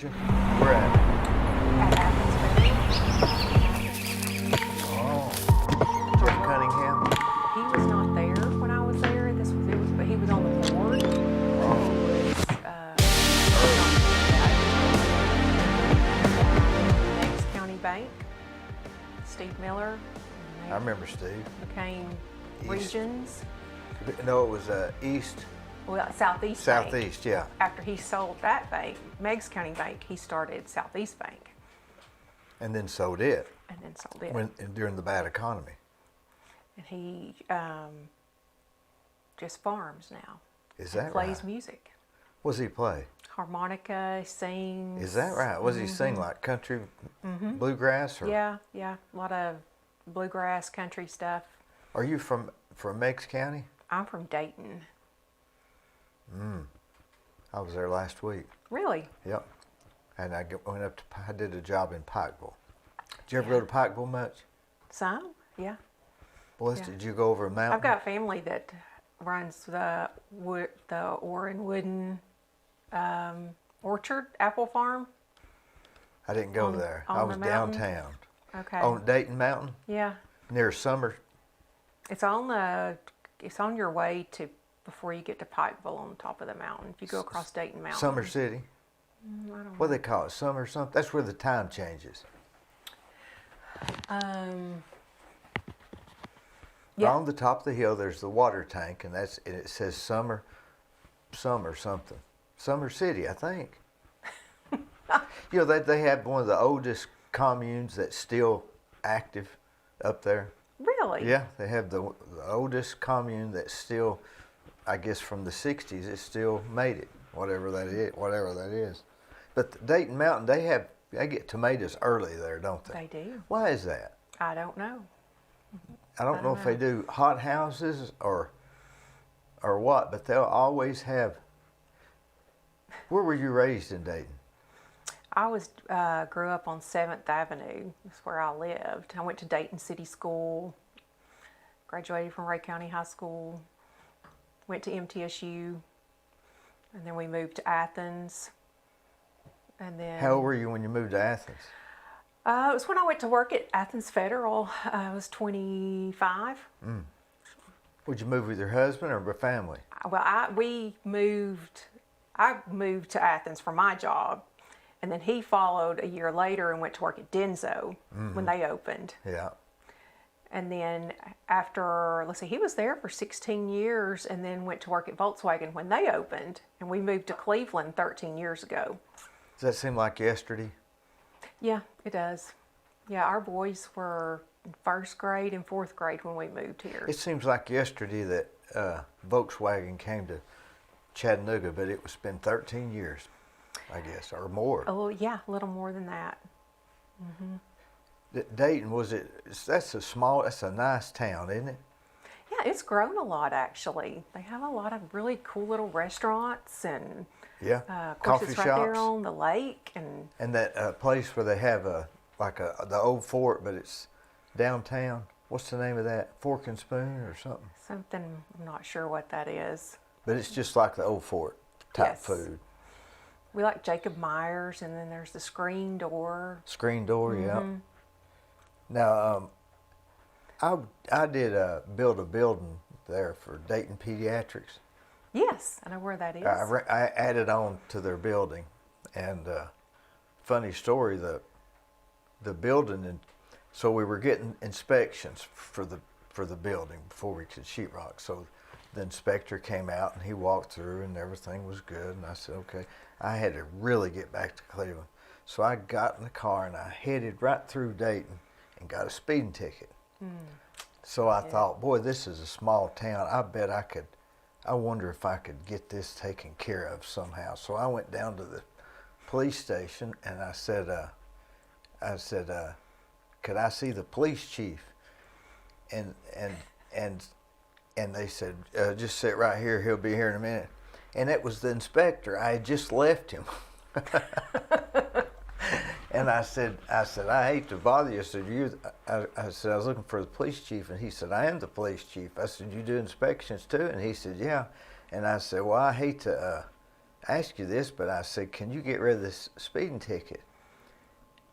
We're at. Oh, Jeff Cunningham. He was not there when I was there. But he was on the board. Meigs County Bank. Steve Miller. I remember Steve. Became East. Regions. No, it was East. Well, Southeast. Southeast, Bank. yeah. After he sold that bank, Meigs County Bank, he started Southeast Bank. And then sold it. And then sold it. During the bad economy. And he just farms now. Is that plays right? music. What does he play? Harmonica, sings. Is that right? What does he sing, like country, bluegrass? Or? Yeah, a lot of bluegrass, country stuff. Are you from Meigs County? I'm from Dayton. I was there last week. Really? Yep. And I did a job in Pikeville. Did you ever go to Pikeville much? Some, yeah. Well, did you go over a mountain? I've got family that runs the Orrin Wooden Orchard Apple Farm. I didn't go there. I was downtown. Okay. On Dayton Mountain? Yeah. Near Summer? It's on your way to before you get to Pikeville on top of the mountain. If you go across Dayton Mountain. Summer City? I don't know. What do they call it? Summer something? That's where the time changes. Yeah. On the top of the hill, there's the water tank, and it says Summer something. Summer City, I think. You know, they have one of the oldest communes that's still active up there. Really? Yeah, they have the oldest commune that's still, I guess from the 60s, it still made it, whatever that is. But the Dayton Mountain, they get tomatoes early there, don't they? They do. Why is that? I don't know. I don't know if they do hot houses or what, but they'll always have. Where were you raised in Dayton? I grew up on 7th Avenue. That's where I lived. I went to Dayton City School, graduated from Ray County High School, went to MTSU, and then we moved to Athens. And then. How old were you when you moved to Athens? It was when I went to work at Athens Federal. I was 25. Would you move with your husband or with family? Well, I moved to Athens for my job, and then he followed a year later and went to work at Denso when they opened. Yeah. And then after, he was there for 16 years and then went to work at Volkswagen when they opened, and we moved to Cleveland 13 years ago. Does that seem like yesterday? Yeah, it does. Yeah, our boys were in 1st grade and 4th grade when we moved here. It seems like yesterday that Volkswagen came to Chattanooga, but it's been 13 years, I guess, or more. Oh, yeah, a little more than that. Dayton, that's a nice town, isn't it? Yeah, it's grown a lot, actually. They have a lot of really cool little restaurants and yeah, of course coffee it's right shops. there on the lake. And that place where they have the old fort, but it's downtown. What's the name of that? Fork and Spoon or something? Something, I'm not sure what that is. But it's just like the old fort type Yes. food. We like Jacob Myers, and then there's the Screen Door. Screen Door, yeah. Now, I did build a building there for Dayton Pediatrics. Yes, I know where that is. I added on to their building, and funny story, the building, and so we were getting inspections for the building before we could sheetrock. So the inspector came out and he walked through and everything was good, and I said, okay. I had to really get back to Cleveland, so I got in the car and I headed right through Dayton and got a speeding ticket. So I thought, boy, this is a small town. I wonder if I could get this taken care of somehow. So I went down to the police station and I said, could I see the police chief? And they said, just sit right here. He'll be here in a minute. And it was the inspector. I had just left him. And I said, I hate to bother you. I said, I was looking for the police chief. And he said, I am the police chief. I said, you do inspections too? And he said, yeah. And I said, well, I hate to ask you this, but I said, can you get rid of this speeding ticket?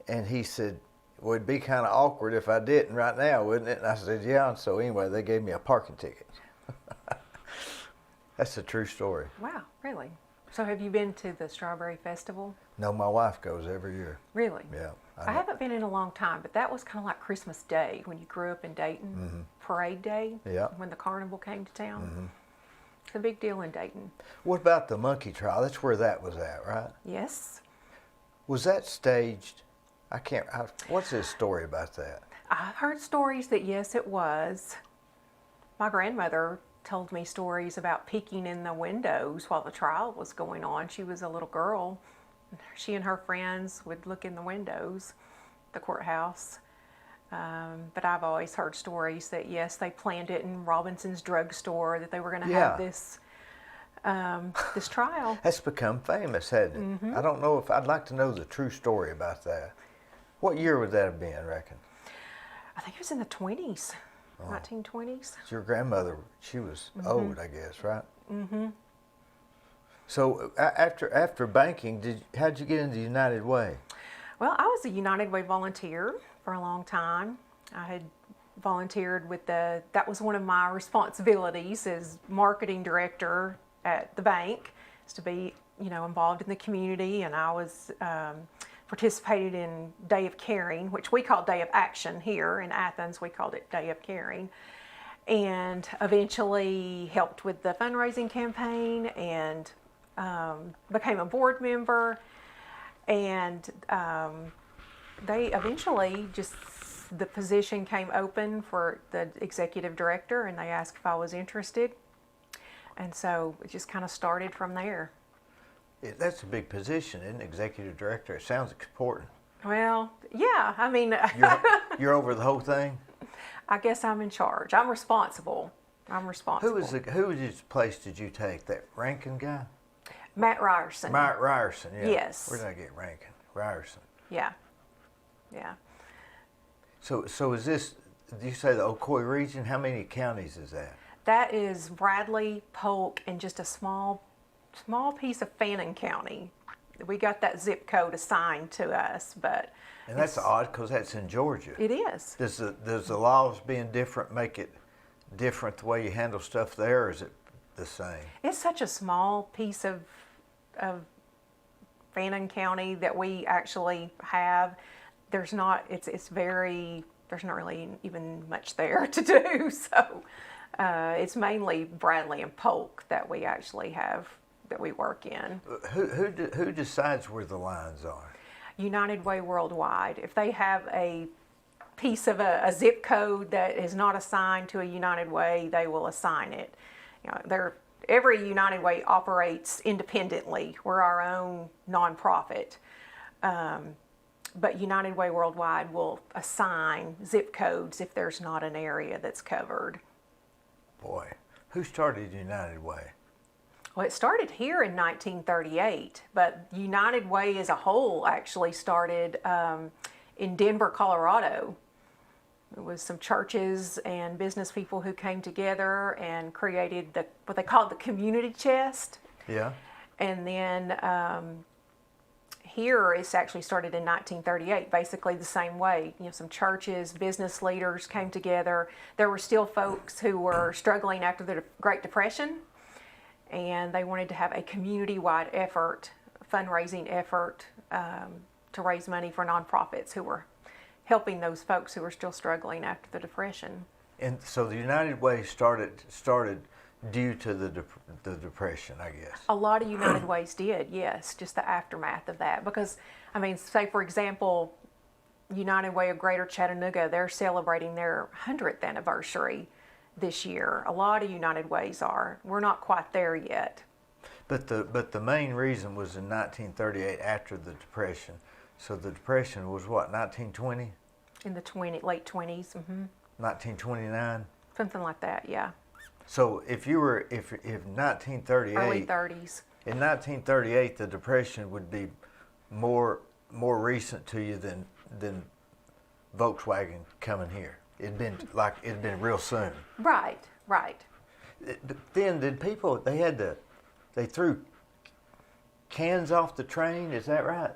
And he said, well, it'd be kind of awkward if I didn't right now, wouldn't it? And I said, yeah. And so anyway, they gave me a parking ticket. That's a true story. Wow, really? So have you been to the Strawberry Festival? No, my wife goes every year. Really? Yeah. I haven't been in a long time, but that was kind of like Christmas Day when you grew up in Dayton. Parade Day. Yeah. When the carnival came to town. It's a big deal in Dayton. What about the monkey trial? That's where that was at, right? Yes. Was that staged? What's his story about that? I've heard stories that yes, it was. My grandmother told me stories about peeking in the windows while the trial was going on. She was a little girl. She and her friends would look in the windows, the courthouse. But I've always heard stories that yes, they planned it in Robinson's drugstore, that they were going to have this this trial. That's become famous, hasn't it? I don't know if I'd like to know the true story about that. What year would that have been, I reckon? I think it was in the 20s, 1920s. Your grandmother, she was old, I guess, right? Mm-hmm. So after banking, how'd you get into United Way? Well, I was a United Way volunteer for a long time. I had volunteered with that was one of my responsibilities as marketing director at the bank, is to be, involved in the community, and I was participated in Day of Caring, which we call Day of Action here in Athens. We called it Day of Caring, and eventually helped with the fundraising campaign and became a board member. And they eventually the position came open for the executive director, and they asked if I was interested. And so it just kind of started from there. That's a big position, isn't it? Executive director. It sounds important. Well, yeah, I mean, You're over the whole thing? I guess I'm in charge. I'm responsible. Whose place did you take? That Rankin guy? Matt Ryerson. Matt Ryerson, yeah. Yes. Where did I get Rankin? Ryerson. Yeah. So is this, do you say the Ocoee region? How many counties is that? That is Bradley, Polk, and just a small piece of Fannin County. We got that zip code assigned to us, but and that's odd because that's in Georgia. It is. Does the laws being different make it different the way you handle stuff there, or is it the same? It's such a small piece of Fannin County that we actually have. There's not really even much there to do. So it's mainly Bradley and Polk that we actually have, that we work in. Who decides where the lines are? United Way Worldwide. If they have a piece of a zip code that is not assigned to a United Way, they will assign it. Every United Way operates independently. We're our own nonprofit. But United Way Worldwide will assign zip codes if there's not an area that's covered. Boy, who started United Way? Well, it started here in 1938, but United Way as a whole actually started in Denver, Colorado. It was some churches and business people who came together and created what they called the community chest. Yeah. And then here it's actually started in 1938, basically the same way. Some churches, business leaders came together. There were still folks who were struggling after the Great Depression, and they wanted to have a community-wide effort, fundraising effort, to raise money for nonprofits who were helping those folks who were still struggling after the Depression. And so the United Way started due to the Depression, I guess. A lot of United Ways did, yes, just the aftermath of that. Because, say for example, United Way of Greater Chattanooga, they're celebrating their 100th anniversary this year. A lot of United Ways are. We're not quite there yet. But the main reason was in 1938 after the Depression. So the Depression was what, 1920? In the late 20s, 1929? Something like that, yeah. So if 1938, early 30s. In 1938, the Depression would be more recent to you than Volkswagen coming here. It'd been real soon. Right. But then they threw cans off the train. Is that right?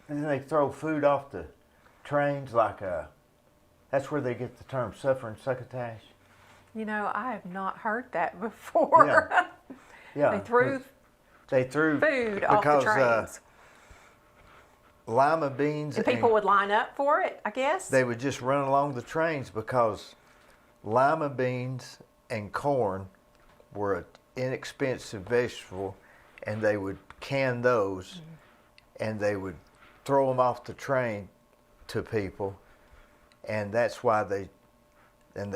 And then they throw food off the trains that's where they get the term suffering succotash. You know, I have not heard that before. Yeah. Yeah. They threw food off the trains. Lima beans. And people would line up for it, I guess? They would just run along the trains because lima beans and corn were an inexpensive vegetable, and they would can those, and they would throw them off the train to people, and that's why they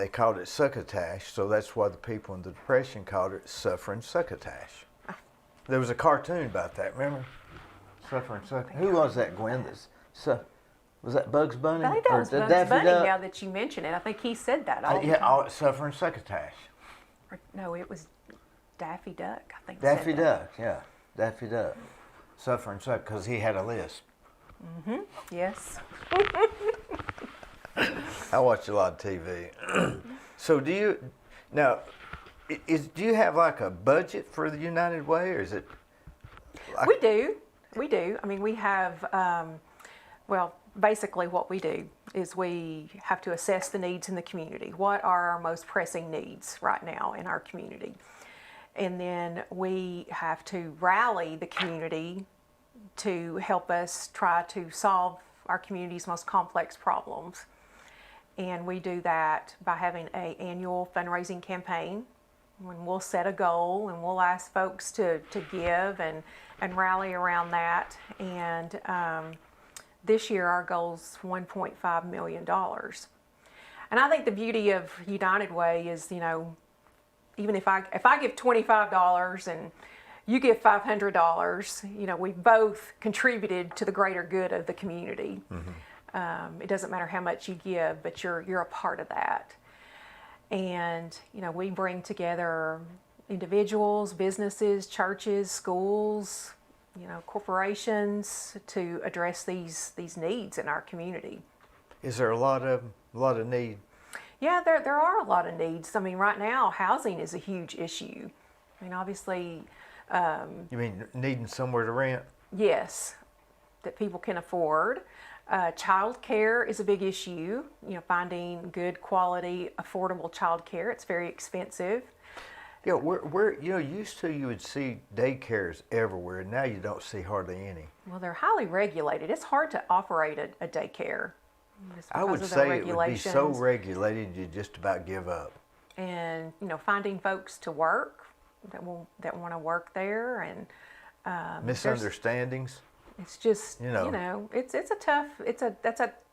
called it succotash. So that's why the people in the Depression called it suffering succotash. There was a cartoon about that, remember? Suffering succotash. Who was that, Gwen? Was that Bugs Bunny? I think that was Bugs Bunny, now that you mention it. I think he said that all the time. Suffering succotash. No, it was Daffy Duck, I think. Daffy Duck, yeah. Daffy Duck. Suffering succotash, because he had a list. Mm-hmm, yes. I watch a lot of TV. So do you have like a budget for the United Way, or is it? We do. I mean, we have, basically what we do is we have to assess the needs in the community. What are our most pressing needs right now in our community? And then we have to rally the community to help us try to solve our community's most complex problems. And we do that by having an annual fundraising campaign when we'll set a goal and we'll ask folks to give and rally around that. And this year our goal's $1.5 million. And I think the beauty of United Way is, you know, even if I give $25 and you give $500, you know, we both contributed to the greater good of the community. Mm-hmm. It doesn't matter how much you give, but you're a part of that. And, you know, we bring together individuals, businesses, churches, schools, you know, corporations to address these needs in our community. Is there a lot of need? Yeah, there are a lot of needs. I mean, right now, housing is a huge issue. I mean, obviously. You mean needing somewhere to rent? Yes, that people can afford. Child care is a big issue. You know, finding good quality, affordable child care. It's very expensive. Yeah, where you know, used to you would see daycares everywhere, and now you don't see hardly any. Well, they're highly regulated. It's hard to operate a daycare. I would say it would be so regulated you'd just about give up. And, you know, finding folks to work that want to work there, and misunderstandings. It's just, you know, it's a tough,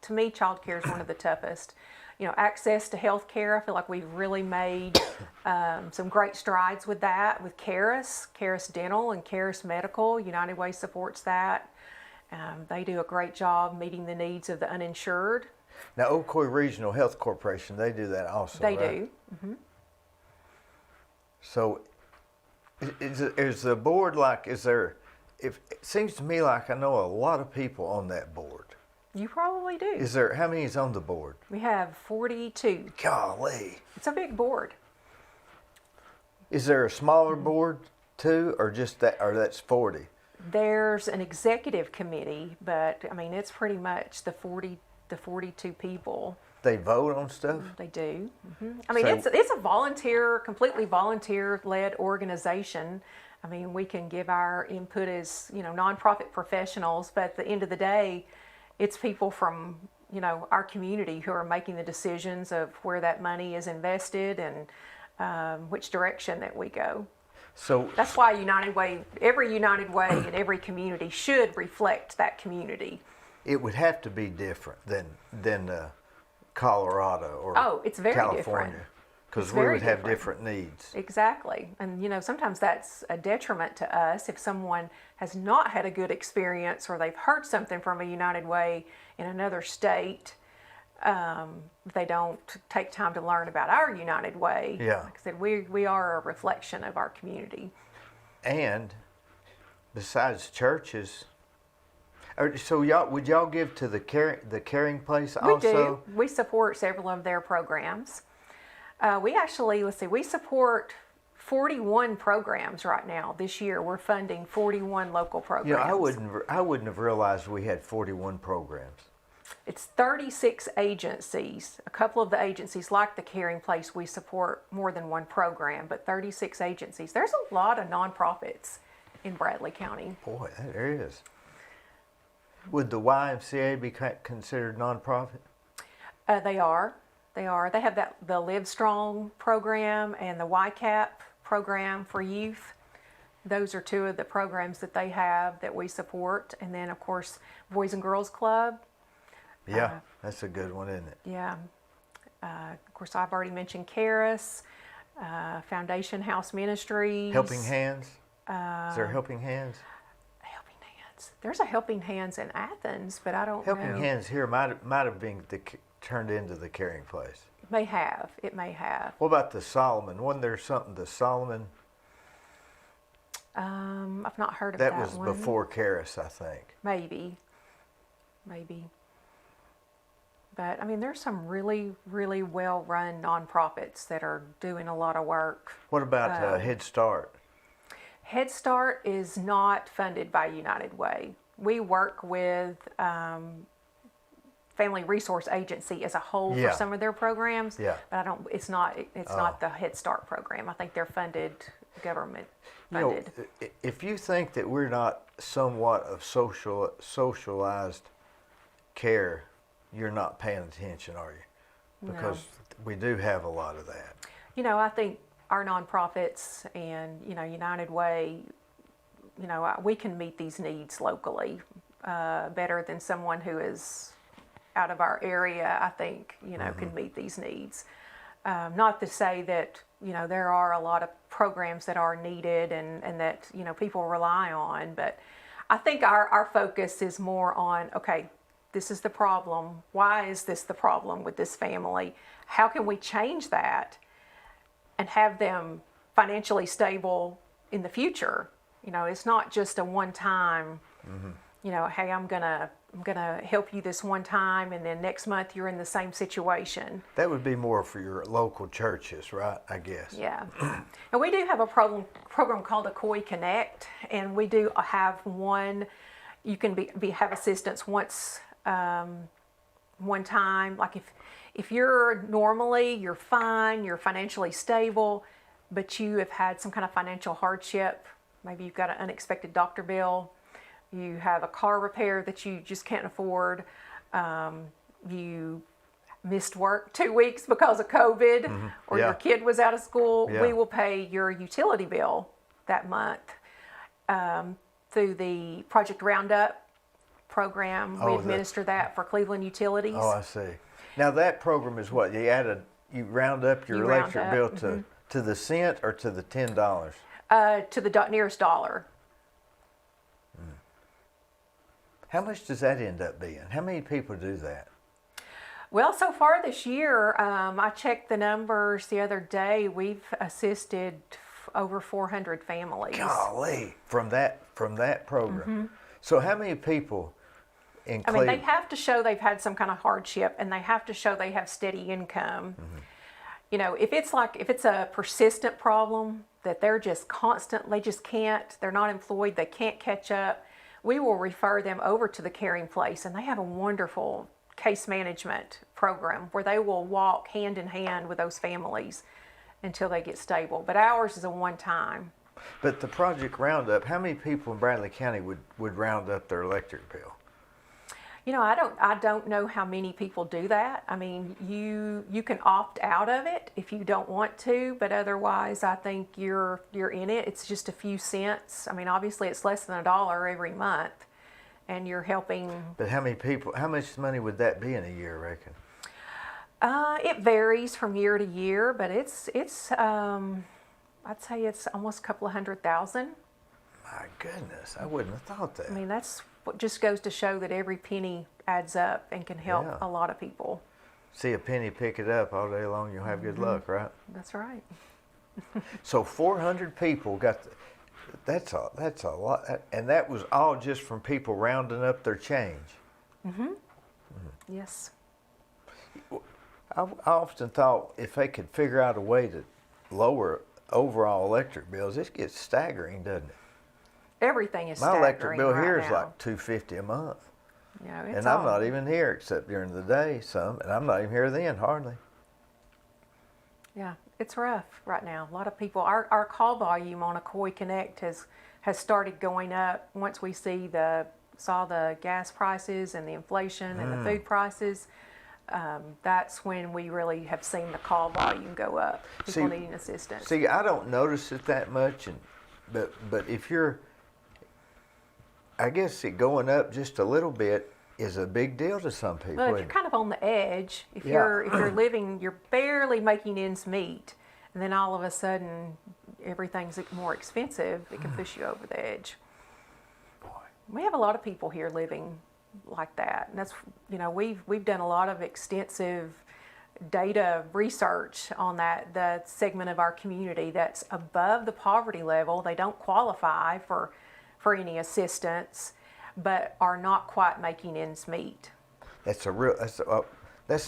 to me, child care is one of the toughest. You know, access to health care, I feel like we've really made some great strides with that, with Caris Dental and Caris Medical. United Way supports that. They do a great job meeting the needs of the uninsured. Now, Ocoee Regional Health Corporation, they do that also, They right? do. Mm-hmm. So, is the board like, it seems to me like I know a lot of people on that board. You probably do. How many is on the board? We have 42. Golly. It's a big board. Is there a smaller board too, or just that, or that's 40? There's an executive committee, but I mean, it's pretty much the 42 people. They vote on stuff? They do. Mm-hmm. I mean, it's a completely volunteer-led organization. I mean, we can give our input as, you know, nonprofit professionals, but at the end of the day, it's people from, you know, our community who are making the decisions of where that money is invested and which direction that we go. So that's why every United Way in every community should reflect that community. It would have to be different than Colorado or it's very California, because we would have different needs. Exactly. And, you know, sometimes that's a detriment to us if someone has not had a good experience or they've heard something from a United Way in another state. They don't take time to learn about our United Way. Yeah. Like I said, we are a reflection of our community. And besides churches, so would y'all give to the caring place also? We do. We support several of their programs. We actually, we support 41 programs right now. This year, we're funding 41 local programs. You know, I wouldn't have realized we had 41 programs. It's 36 agencies. A couple of the agencies, like the Caring Place, we support more than one program, but 36 agencies. There's a lot of nonprofits in Bradley County. Boy, there is. Would the YMCA be considered nonprofit? They are. They are. They have the Live Strong program and the YCAP program for youth. Those are two of the programs that they have that we support. And then, of course, Boys and Girls Club. Yeah, that's a good one, isn't it? Yeah. Of course, I've already mentioned Caris, Foundation House Ministries. Helping Hands? Is there Helping Hands? Helping Hands. There's a Helping Hands in Athens, but I don't know. Helping Hands here might have been turned into the Caring Place. It may have. It may have. What about the Solomon? Wasn't there something, the Solomon? I've not heard of that one. That was before Caris, I think. Maybe. But, I mean, there's some really, really well-run nonprofits that are doing a lot of work. What about Head Start? Head Start is not funded by United Way. We work with Family Resource Agency as a whole for some of their programs. Yeah. But it's not the Head Start program. I think they're funded, government funded. You know, if you think that we're not somewhat of socialized care, you're not paying attention, are you? Because we do have a lot of that. You know, I think our nonprofits and, you know, United Way, you know, we can meet these needs locally better than someone who is out of our area, I think, you know, can meet these needs. Not to say that, you know, there are a lot of programs that are needed and that, you know, people rely on, but I think our focus is more on, okay, this is the problem. Why is this the problem with this family? How can we change that and have them financially stable in the future? You know, it's not just a one-time, you know, hey, I'm gonna help you this one time, and then next month you're in the same situation. That would be more for your local churches, right? I guess. Yeah. And we do have a program called Akoi Connect, and we do have one. You can have assistance once. One time, like if you're fine, you're financially stable, but you have had some kind of financial hardship, maybe you've got an unexpected doctor bill, you have a car repair that you just can't afford, you missed work 2 weeks because of COVID, or your kid was out of school, we will pay your utility bill that month through the Project Roundup program. We administer that for Cleveland Utilities. Oh, I see. Now that program is what you round up your electric bill to the cent or to the $10? To the nearest dollar. How much does that end up being? How many people do that? Well, so far this year, I checked the numbers the other day. We've assisted over 400 families. Golly, from that program. So how many people? I mean, they have to show they've had some kind of hardship, and they have to show they have steady income. You know, if it's a persistent problem that they're just they're not employed, they can't catch up, we will refer them over to the Caring Place, and they have a wonderful case management program where they will walk hand in hand with those families until they get stable. But ours is a one-time. But the Project Roundup, how many people in Bradley County would round up their electric bill? You know, I don't know how many people do that. I mean, you can opt out of it if you don't want to, but otherwise, I think you're in it. It's just a few cents. I mean, obviously, it's less than $1 every month, and you're helping. But how many people? How much money would that be in a year, I reckon? It varies from year to year, but it's I'd say it's almost a couple of $100,000. My goodness, I wouldn't have thought that. I mean, that's what just goes to show that every penny adds up and can help a lot of people. See a penny, pick it up all day long, you'll have good luck, right? That's right. So 400 people got, that's a lot, and that was all just from people rounding up their change. Yes. I often thought if they could figure out a way to lower overall electric bills, it gets staggering, doesn't it? Everything is My staggering electric bill right here is now. like $250 a month, You know, it's and I'm all- not even here except during the day some, and I'm not even here then hardly. Yeah, it's rough right now. A lot of people, our call volume on a Koi Connect has started going up once we saw the gas prices and the inflation and the food prices. That's when we really have seen the call volume go up. People needing assistance. See, I don't notice it that much, but if you're, I guess it going up just a little bit is a big deal to some people. Well, if you're kind of on the edge, if Yeah. you're living, you're barely making ends meet, and then all of a sudden everything's more expensive, it can push you over the edge. Boy. We have a lot of people here living like that, and that's, you know, we've done a lot of extensive data research on the segment of our community that's above the poverty level. They don't qualify for any assistance, but are not quite making ends meet. That's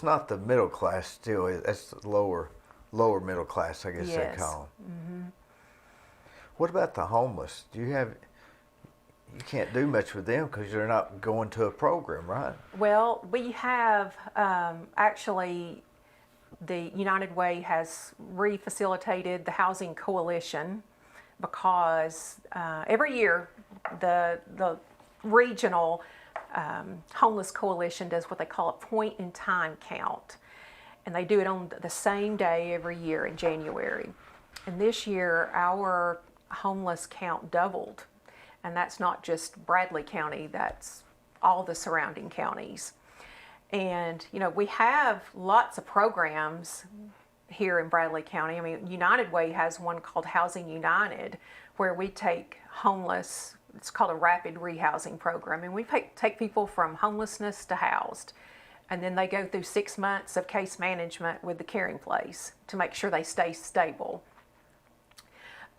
not the middle class still. That's the lower middle class, I guess they Yes. call them. Mm-hmm. What about the homeless? You can't do much with them because they're not going to a program, right? Well, we have actually, the United Way has refacilitated the Housing Coalition because every year the regional homeless coalition does what they call a point in time count, and they do it on the same day every year in January. And this year our homeless count doubled, and that's not just Bradley County, that's all the surrounding counties. And you know, we have lots of programs here in Bradley County. I mean, United Way has one called Housing United, where we take homeless, it's called a rapid rehousing program, and we take people from homelessness to housed. And then they go through 6 months of case management with the caring place to make sure they stay stable.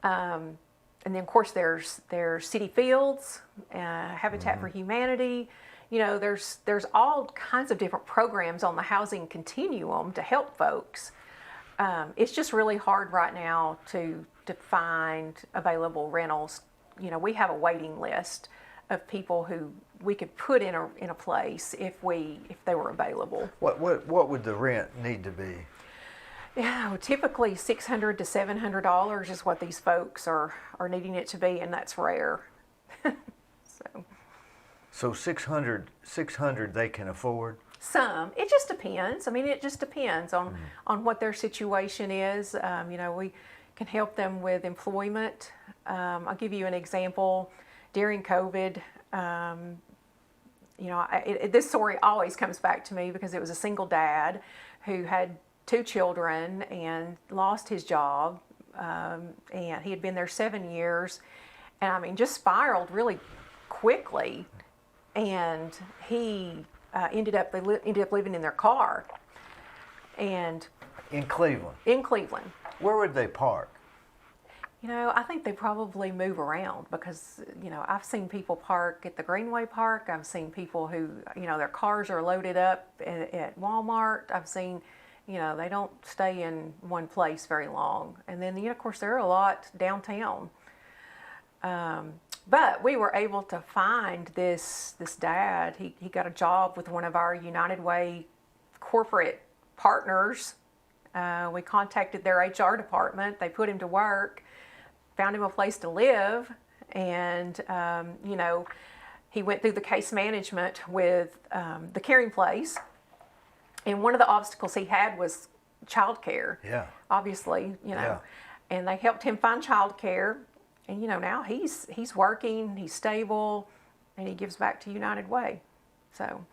And then, of course, there's City Fields, Habitat for Humanity. You know, there's all kinds of different programs on the housing continuum to help folks. It's just really hard right now to find available rentals. You know, we have a waiting list of people who we could put in a place if they were available. What would the rent need to be? Yeah, well, typically $600 to $700 is what these folks are needing it to be, and that's rare. So 600 they can afford? Some. It just depends. I mean, it just depends on what their situation is. You know, we can help them with employment. I'll give you an example. During COVID, you know, this story always comes back to me because it was a single dad who had 2 children and lost his job, and he had been there 7 years, and I mean, just spiraled really quickly, and he ended up living in their car, and In Cleveland. Where would they park? You know, I think they probably move around because, you know, I've seen people park at the Greenway Park. I've seen people who, you know, their cars are loaded up at Walmart. I've seen, you know, they don't stay in one place very long. And then, you know, of course, there are a lot downtown. But we were able to find this dad. He got a job with one of our United Way corporate partners. We contacted their HR department. They put him to work, found him a place to live, and, you know, he went through the case management with the caring place. And one of the obstacles he had was childcare. Yeah. Obviously, you know. Yeah. And they helped him find childcare. And, you know, now he's working, he's stable, and he gives back to United Way. So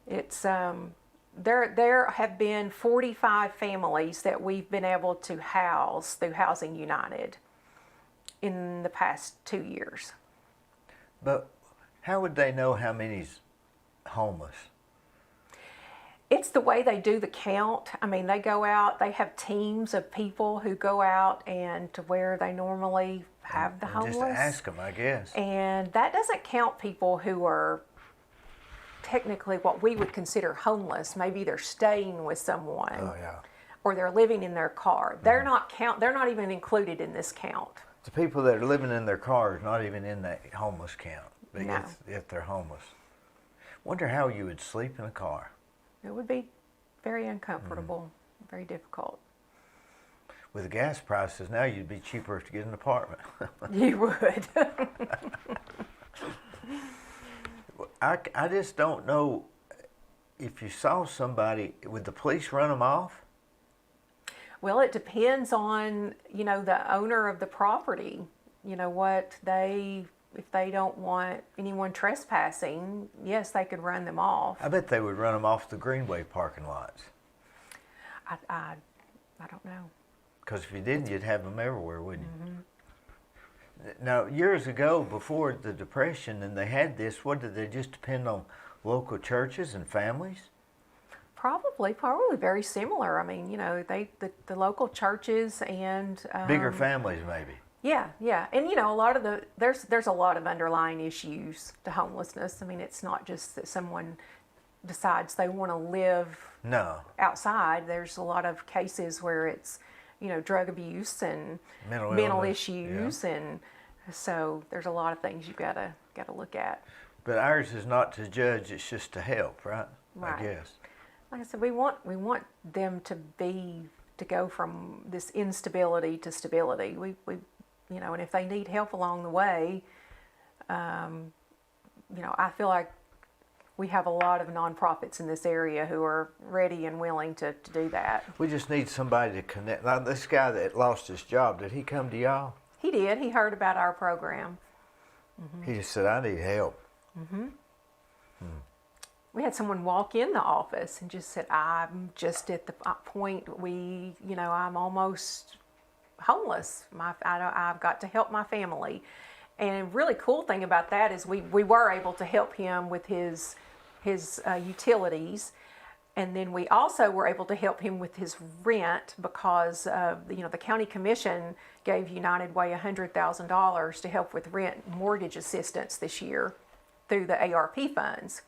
it's there have been 45 families that we've been able to house through Housing United in the past 2 years. But how would they know how many's homeless? It's the way they do the count. I mean, they go out, they have teams of people who go out and to where they normally have the homeless. Just ask them, I guess. And that doesn't count people who are technically what we would consider homeless. Maybe they're staying with someone. Oh, yeah. or they're living in their car. They're not even included in this count. The people that are living in their cars not even in that homeless count. No. If they're homeless. Wonder how you would sleep in a car. It would be very uncomfortable, very difficult. With the gas prices now, you'd be cheaper to get an apartment. You would. I just don't know if you saw somebody, would the police run them off? Well, it depends on, the owner of the property. If they don't want anyone trespassing, yes, they could run them off. I bet they would run them off the Greenway parking lots. I don't know. Because if you didn't, you'd have them everywhere, wouldn't you? Now, years ago, before the Depression, and they had this, what did they just depend on local churches and families? Probably very similar. I mean, the local churches and Bigger families, maybe. Yeah, and a lot of there's a lot of underlying issues to homelessness. I mean, it's not just that someone decides they want to live outside. There's a lot of cases where it's drug abuse and mental issues, and so there's a lot of things you've got to look at. But ours is not to judge; it's just to help, right? Right. I guess. Like I said, we want them to go from this instability to stability. We and if they need help along the way, I feel like we have a lot of nonprofits in this area who are ready and willing to do that. We just need somebody to connect. Now, this guy that lost his job, did he come to y'all? He did. He heard about our program. Mm-hmm. He just said, I need help. Mm-hmm. We had someone walk in the office and just said, I'm just at the point I'm almost homeless. I've got to help my family. And a really cool thing about that is we were able to help him with his utilities. And then we also were able to help him with his rent because the county commission gave United Way $100,000 to help with rent and mortgage assistance this year through the ARP funds.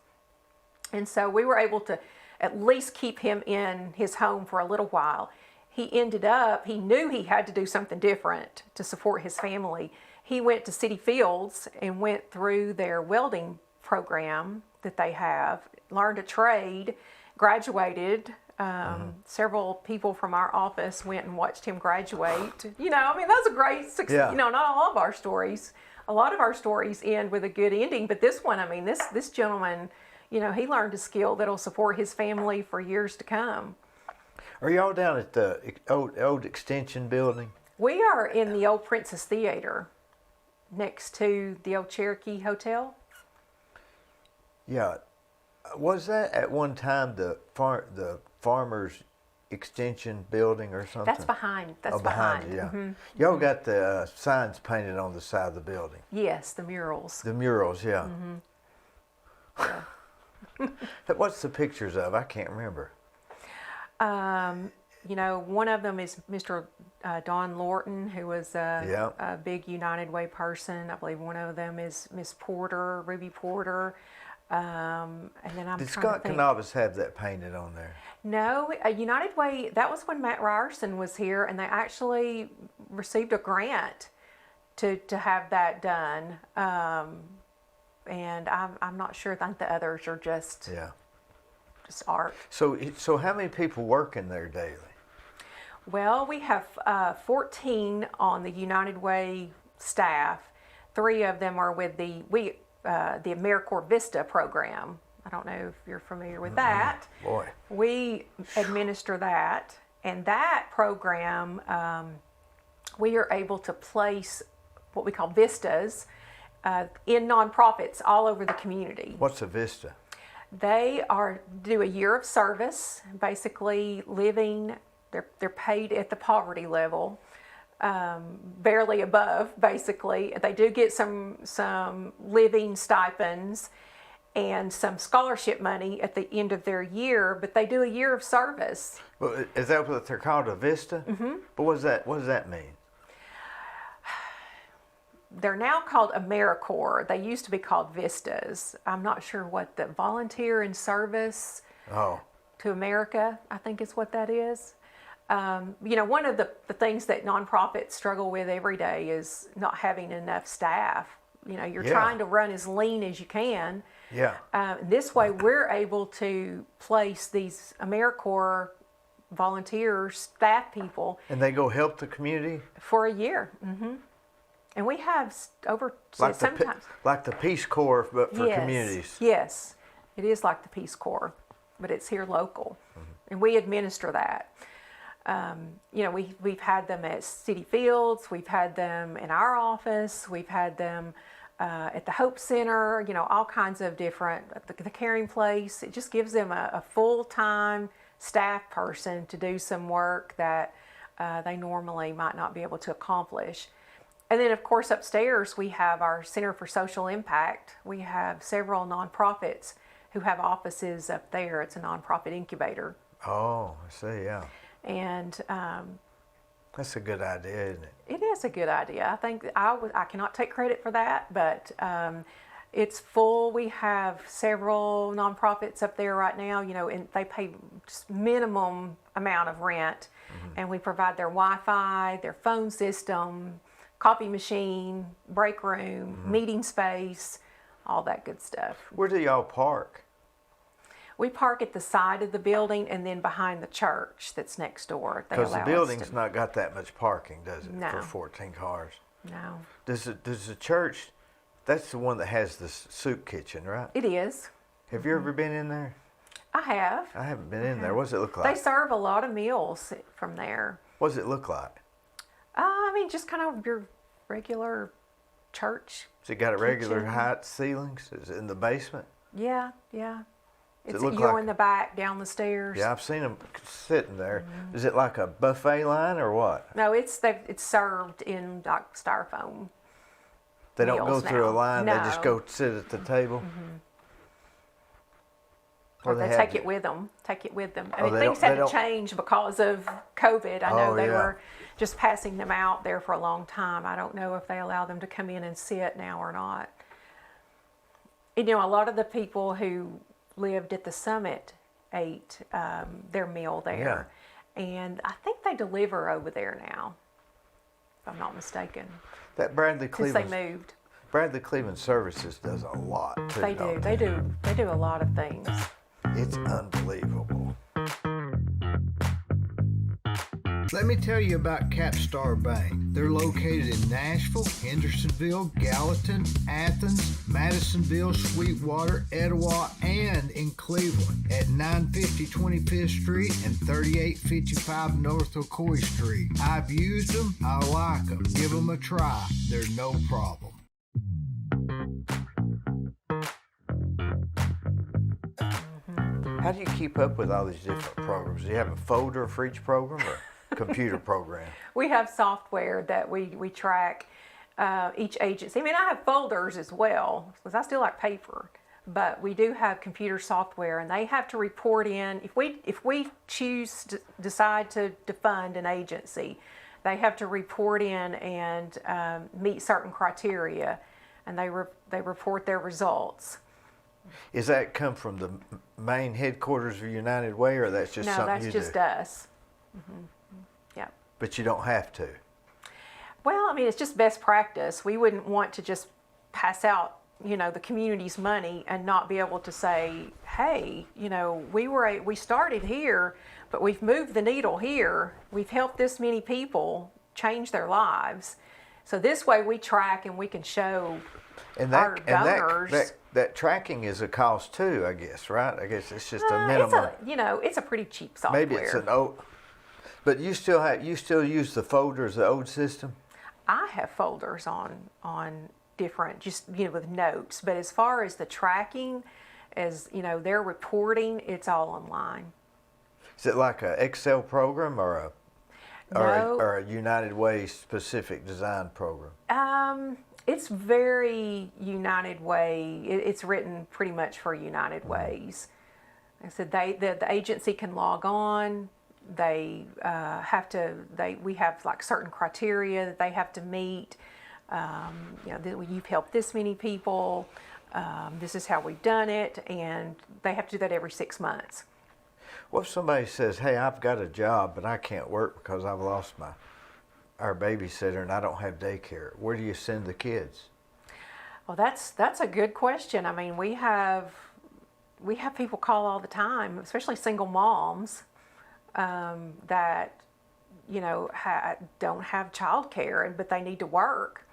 And so we were able to at least keep him in his home for a little while. He knew he had to do something different to support his family. He went to City Fields and went through their welding program that they have, learned a trade, graduated. Several people from our office went and watched him graduate. That's a great success. Yeah. Not all of our stories. A lot of our stories end with a good ending, but this one, this gentleman, he learned a skill that'll support his family for years to come. Are y'all down at the old extension building? We are in the old Princess Theater next to the old Cherokee Hotel. Yeah. Was that at one time the Farmers Extension building or something? That's behind. Behind you, yeah. Mm-hmm. Y'all got the signs painted on the side of the building. Yes, the murals. The murals, yeah. Mm-hmm. Yeah. What's the pictures of? I can't remember. One of them is Mr. Don Lorton, who was a big United Way person. I believe one of them is Miss Porter, Ruby Porter. And then I'm Did trying Scott to think. Canavis have that painted on there? No, United Way, that was when Matt Ryerson was here, and they actually received a grant to have that done. And I'm not sure. I think the others are just art. So how many people work in there daily? Well, we have 14 on the United Way staff. 3 of them are with the AmeriCorps Vista program. I don't know if you're familiar with that. Boy. We administer that. And that program, we are able to place what we call vistas in nonprofits all over the community. What's a Vista? They do a year of service, basically living. They're paid at the poverty level, barely above. Basically, they do get some living stipends and some scholarship money at the end of their year. But they do a year of service. Well, is that what they're called, a Vista? Mm-hmm. But what does that mean? They're now called AmeriCorps. They used to be called Vistas. I'm not sure what the volunteer in service to America, I think is what that is. One of the things that nonprofits struggle with every day is not having enough staff. You're trying to run as lean as you can. Yeah. This way, we're able to place these AmeriCorps volunteers, staff people. And they go help the community? For a year. And we have over, Like sometimes. like the Peace Corps, but for Yes, communities. yes, it is like the Peace Corps, but it's here local. And we administer that. We've had them at City Fields, we've had them in our office, we've had them at the Hope Center, all kinds of different, the Caring Place. It just gives them a full-time staff person to do some work that they normally might not be able to accomplish. And then, of course, upstairs we have our Center for Social Impact. We have several nonprofits who have offices up there. It's a nonprofit incubator. Oh, I see, yeah. And that's a good idea, isn't it? it is a good idea. I think I cannot take credit for that, but it's full. We have several nonprofits up there right now, and they pay just minimum amount of rent. And we provide their Wi-Fi, their phone system, coffee machine, break room, meeting space, all that good stuff. Where do y'all park? We park at the side of the building and then behind the church that's next door. Because the building's not got that much parking, does it? No. For 14 cars. No. Does the church, that's the one that has the soup kitchen, right? It is. Have you ever been in there? I have. I haven't been in there. What does it look They like? serve a lot of meals from there. What does it look like? Just kind of your regular church. Has it got a regular kitchen. height ceilings? Is it in the basement? Yeah. Does It's it look you're like- in the back, down the stairs. Yeah, I've seen them sitting there. Is it like a buffet line or what? No, it's served in like styrofoam. They don't go meals through a now. line, they just No. go sit at the table? Or they they have take it with them. I Oh, mean, they things don't- had they to don't- change because of COVID. I know Oh, they yeah. were just passing them out there for a long time. I don't know if they allow them to come in and sit now or not. A lot of the people who lived at the Summit ate their meal there. And I think they deliver over there now, if I'm not mistaken, That Bradley since they Cleveland, moved. Bradley Cleveland Services does a lot too. They do. don't They do a lot of things. It's unbelievable. Let me tell you about Capstar Bank. They're located in Nashville, Hendersonville, Gallatin, Athens, Madisonville, Sweetwater, Etowah, and in Cleveland at 950 25th Street and 3855 North Ocoee Street. I've used them. I like them. Give them a try. They're no problem. How do you keep up with all these different programs? Do you have a folder for each program or computer program? We have software that we track each agency. I mean, I have folders as well, because I still like paper. But we do have computer software, and they have to report in. If we choose to decide to fund an agency, they have to report in and meet certain criteria, and they report their results. Is that come from the main headquarters of United Way, or that's just No, something that's you just do? us. Yeah. But you don't have to. Well, I mean, it's just best practice. We wouldn't want to just pass out, the community's money and not be able to say, hey, we started here, but we've moved the needle here. We've helped this many people change their lives. So this way we track and we can show our donors. That tracking is a cost too, I guess, right? I guess it's just a minimum. It's a pretty cheap software. Maybe it's an old, but you still use the folders, the old system? I have folders on different, just with notes. But as far as the tracking, as their reporting, it's all online. Is it like an Excel program or a United Way specific design program? It's very United Way. It's written pretty much for United Ways. Like I said, the agency can log on. They we have like certain criteria that they have to meet. You've helped this many people. This is how we've done it, and they have to do that every 6 months. What if somebody says, "Hey, I've got a job, but I can't work because I've lost our babysitter and I don't have daycare"? Where do you send the kids? Well, that's a good question. I mean, we have people call all the time, especially single moms, that don't have childcare, but they need to work.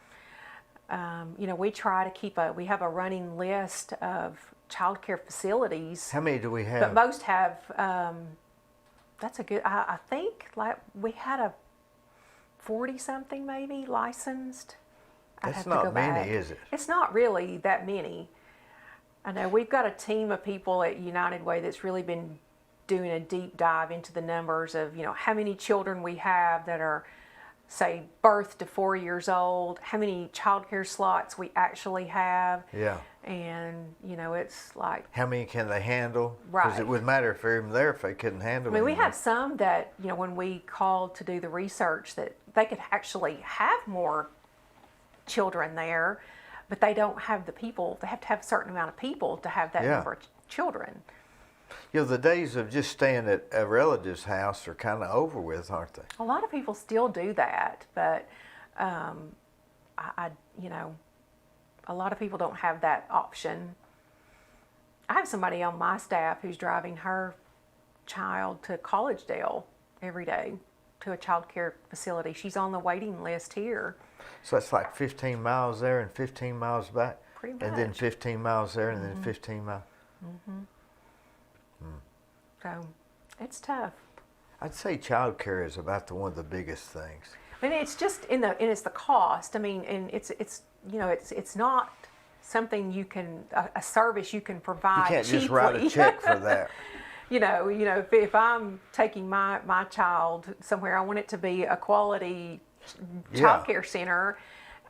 We try to we have a running list of childcare facilities. How many do we have? But most have. That's a good. I think like we had a 40-something maybe licensed. That's not many, is it? It's not really that many. I know we've got a team of people at United Way that's really been doing a deep dive into the numbers of, how many children we have that are, say, birth to 4 years old, how many childcare slots we actually have. Yeah. And, it's like... How many can they handle? Right. Because it wouldn't matter if they're even there if they couldn't handle it. I mean, we have some that, when we called to do the research, that they could actually have more children there, but they don't have the people. They have to have a certain amount of people to have that number of children. The days of just staying at a relative's house are kind of over with, aren't they? A lot of people still do that, but a lot of people don't have that option. I have somebody on my staff who's driving her child to Collegedale every day to a child care facility. She's on the waiting list here. So that's like 15 miles there and 15 miles back. Pretty much. And then 15 miles there and then 15 miles. So it's tough. I'd say child care is about one of the biggest things. I mean, it's just and it's the cost. I mean, and it's not something you can a service you can provide. You can't cheaply. just write a check for that. If I'm taking my child somewhere, I want it to be a quality child care center,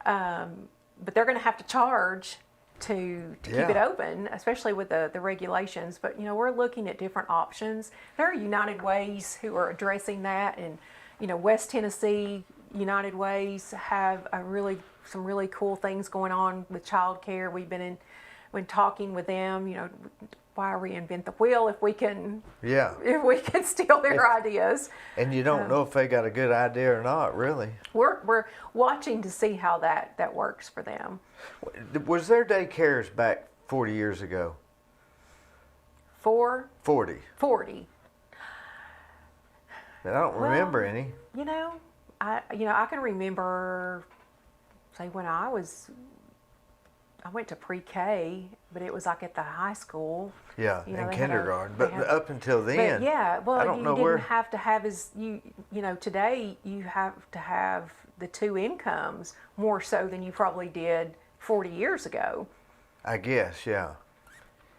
but they're going to have to charge to keep it open, especially with the regulations. But we're looking at different options. There are United Ways who are addressing that, and West Tennessee United Ways have some really cool things going on with child care. We've been talking with them. Why reinvent the wheel if we can steal their ideas? And you don't know if they got a good idea or not, really. We're watching to see how that works for them. Was there daycares back 40 years ago? 40. 40. And I don't remember any. I can remember, say, when I went to pre-K, but it was like at the high school. Yeah, in kindergarten. But up until then, I don't know where. Didn't have to have today you have to have the two incomes more so than you probably did 40 years ago. I guess, yeah.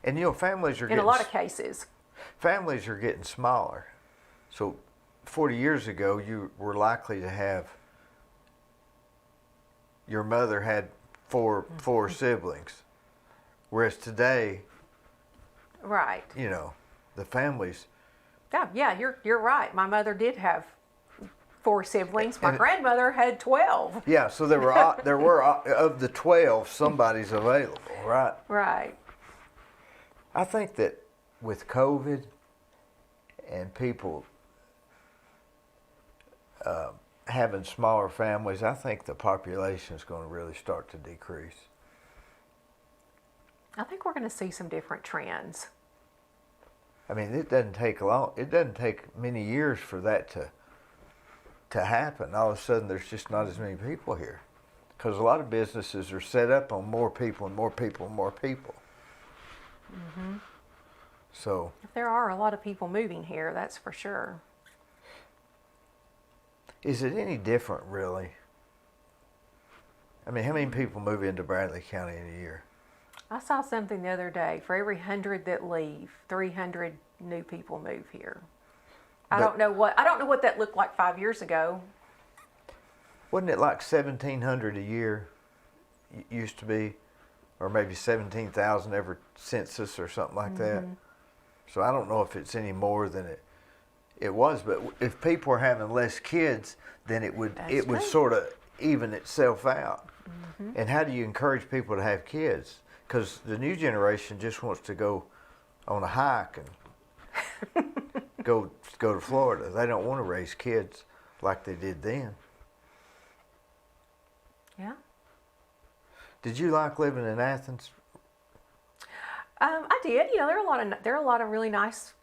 And families are in a lot of cases. Families are getting smaller. So 40 years ago, you were likely to have, your mother had four siblings, whereas today, right? The families. Yeah, you're right. My mother did have 4 siblings. My grandmother had 12. Yeah, so there were of the 12, somebody's available, right? Right. I think that with COVID and people having smaller families, I think the population is going to really start to decrease. I think we're going to see some different trends. I mean, it doesn't take long. It doesn't take many years for that to happen. All of a sudden, there's just not as many people here, because a lot of businesses are set up on more people and more people and more people. Mm-hmm. So there are a lot of people moving here, that's for sure. Is it any different, really? I mean, how many people move into Bradley County in a year? I saw something the other day. For every 100 that leave, 300 new people move here. I don't know what that looked like 5 years ago. Wasn't it like 1,700 a year? Used to be, or maybe 17,000 every census or something like that. So I don't know if it's any more than it was. But if people are having less kids, then it would sort of even itself out. Mm-hmm. And how do you encourage people to have kids? Because the new generation just wants to go on a hike and go to Florida. They don't want to raise kids like they did then. Yeah. Did you like living in Athens? I did. There are a lot of really nice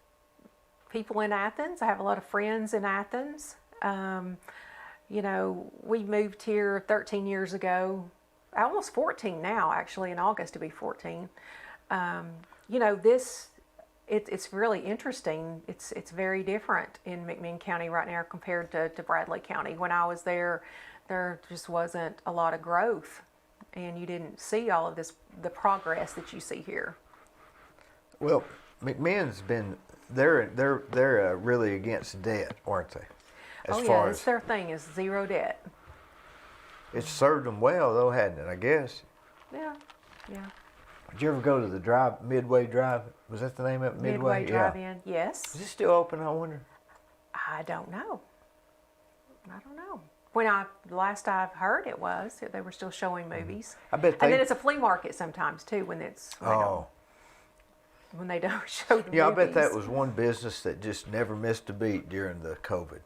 people in Athens. I have a lot of friends in Athens. We moved here 13 years ago, almost 14 now, actually, in August to be 14. It's really interesting. It's very different in McMinn County right now compared to Bradley County. When I was there just wasn't a lot of growth, and you didn't see all of the progress that you see here. Well, McMinn's been they're really against debt, aren't they? That's their thing is zero debt. It's served them well though, hadn't it? I guess. Yeah. Did you ever go to the Midway Drive? Was that the name of it? Midway Drive-In? Yes. Is it still open, I wonder? I don't know. Last I've heard it was, they were still showing movies. I bet and then it's a flea market sometimes too when they don't show the movies. Yeah, I bet that was one business that just never missed a beat during the COVID.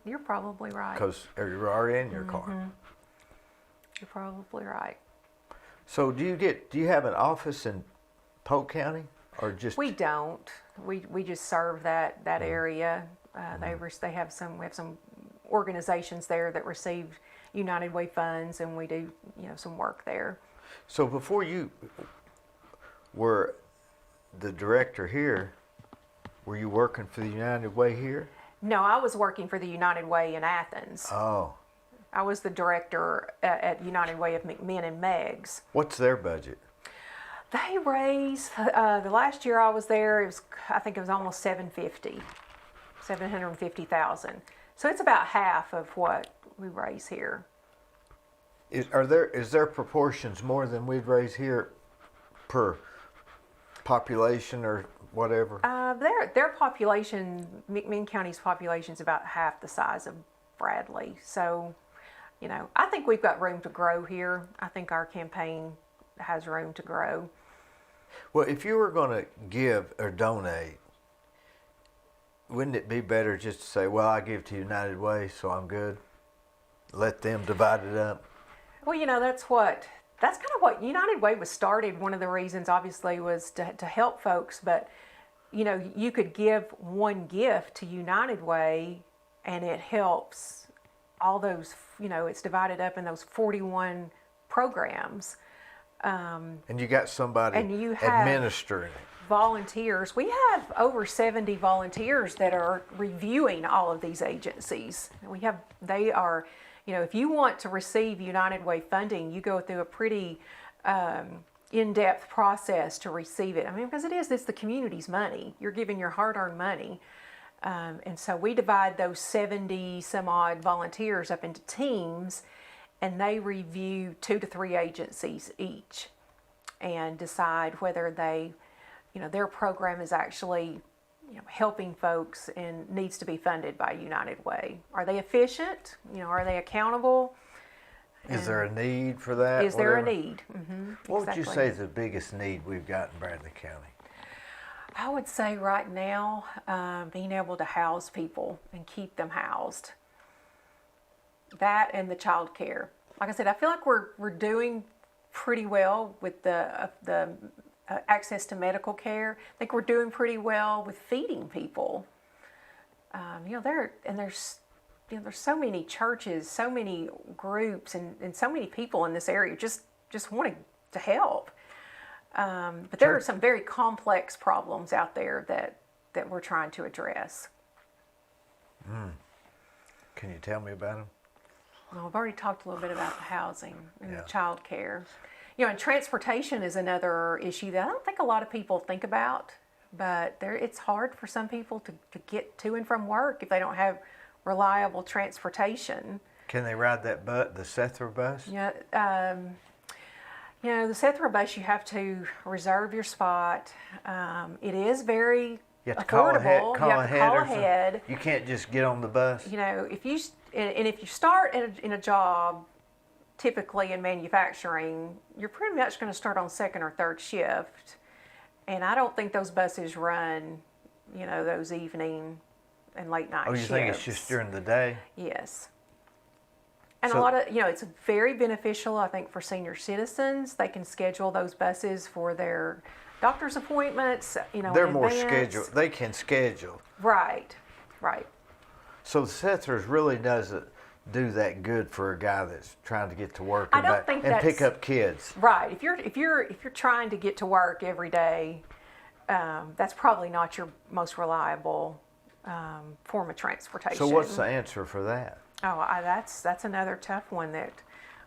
You're probably right. Because you're already in your car. You're probably right. So do you have an office in Polk County or just? We don't. We just serve that area. We have some organizations there that receive United Way funds, and we do some work there. So before you were the director here, were you working for the United Way here? No, I was working for the United Way in Athens. Oh. I was the director at United Way of McMinn and Meigs. What's their budget? They raised, the last year I was there, I think it was almost $750,000. So it's about half of what we raise here. Is there proportions more than we'd raise here per population or whatever? Their population, McMinn County's population, is about half the size of Bradley. So, I think we've got room to grow here. I think our campaign has room to grow. Well, if you were going to give or donate, wouldn't it be better just to say, well, I give to United Way, so I'm good? Let them divide it up? Well, that's kind of what United Way was started. One of the reasons, obviously, was to help folks. But, you could give one gift to United Way, and it helps all those, it's divided up in those 41 programs. And you got somebody administering it. Volunteers. We have over 70 volunteers that are reviewing all of these agencies. They are, if you want to receive United Way funding, you go through a pretty in-depth process to receive it. Because it's the community's money. You're giving your hard-earned money. And so we divide those 70 some odd volunteers up into teams, and they review 2 to 3 agencies each and decide whether their program is actually helping folks and needs to be funded by United Way. Are they efficient? Are they accountable? Is there a need for that? Is there a need? Mm-hmm, what would you say is the biggest need we've got in Bradley County? I would say right now, being able to house people and keep them housed. That and the child care. Like I said, I feel like we're doing pretty well with the access to medical care. I think we're doing pretty well with feeding people. There's so many churches, so many groups, and so many people in this area just wanting to help. But there are some very complex problems out there that we're trying to address. Can you tell me about them? Well, I've already talked a little bit about the housing and the child care. And transportation is another issue that I don't think a lot of people think about, but it's hard for some people to get to and from work if they don't have reliable transportation. Can they ride the Sethra bus? Yeah. The Sethra bus, you have to reserve your spot. It is very you have to affordable. Call ahead. You can't just get on the bus. If you start in a job, typically in manufacturing, you're pretty much going to start on second or third shift, and I don't think those buses run those evening and late night Oh, you shifts. think it's just during the day? Yes. And So- a lot of, it's very beneficial, I think, for senior citizens. They can schedule those buses for their doctor's appointments, They're in more advance. scheduled. They can schedule. Right, right. So the Settlers really doesn't do that good for a guy that's trying to get to work I and, don't back, think and pick that's- up kids. Right. If you're trying to get to work every day, that's probably not your most reliable form of transportation. So what's the answer for that? Oh, that's another tough one that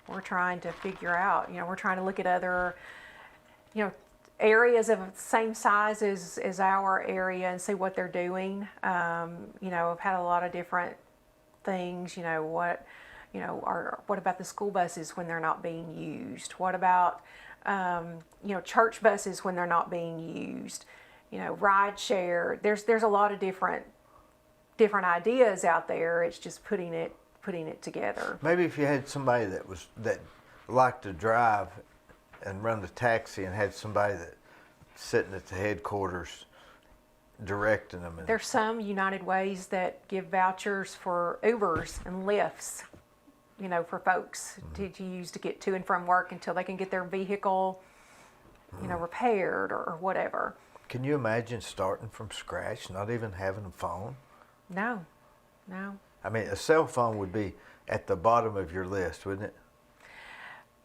we're trying to figure out. We're trying to look at other, areas of the same size as our area and see what they're doing. I've had a lot of different things. What about the school buses when they're not being used? What about, church buses when they're not being used? Ride share. There's a lot of different ideas out there. It's just putting it together. Maybe if you had somebody that liked to drive and run the taxi and had somebody that sitting at the headquarters directing them. And There's some United Ways that give vouchers for Ubers and Lyfts, for folks to use to get to and from work until they can get their vehicle, repaired or whatever. Can you imagine starting from scratch, not even having a phone? No. I mean, a cell phone would be at the bottom of your list, wouldn't it?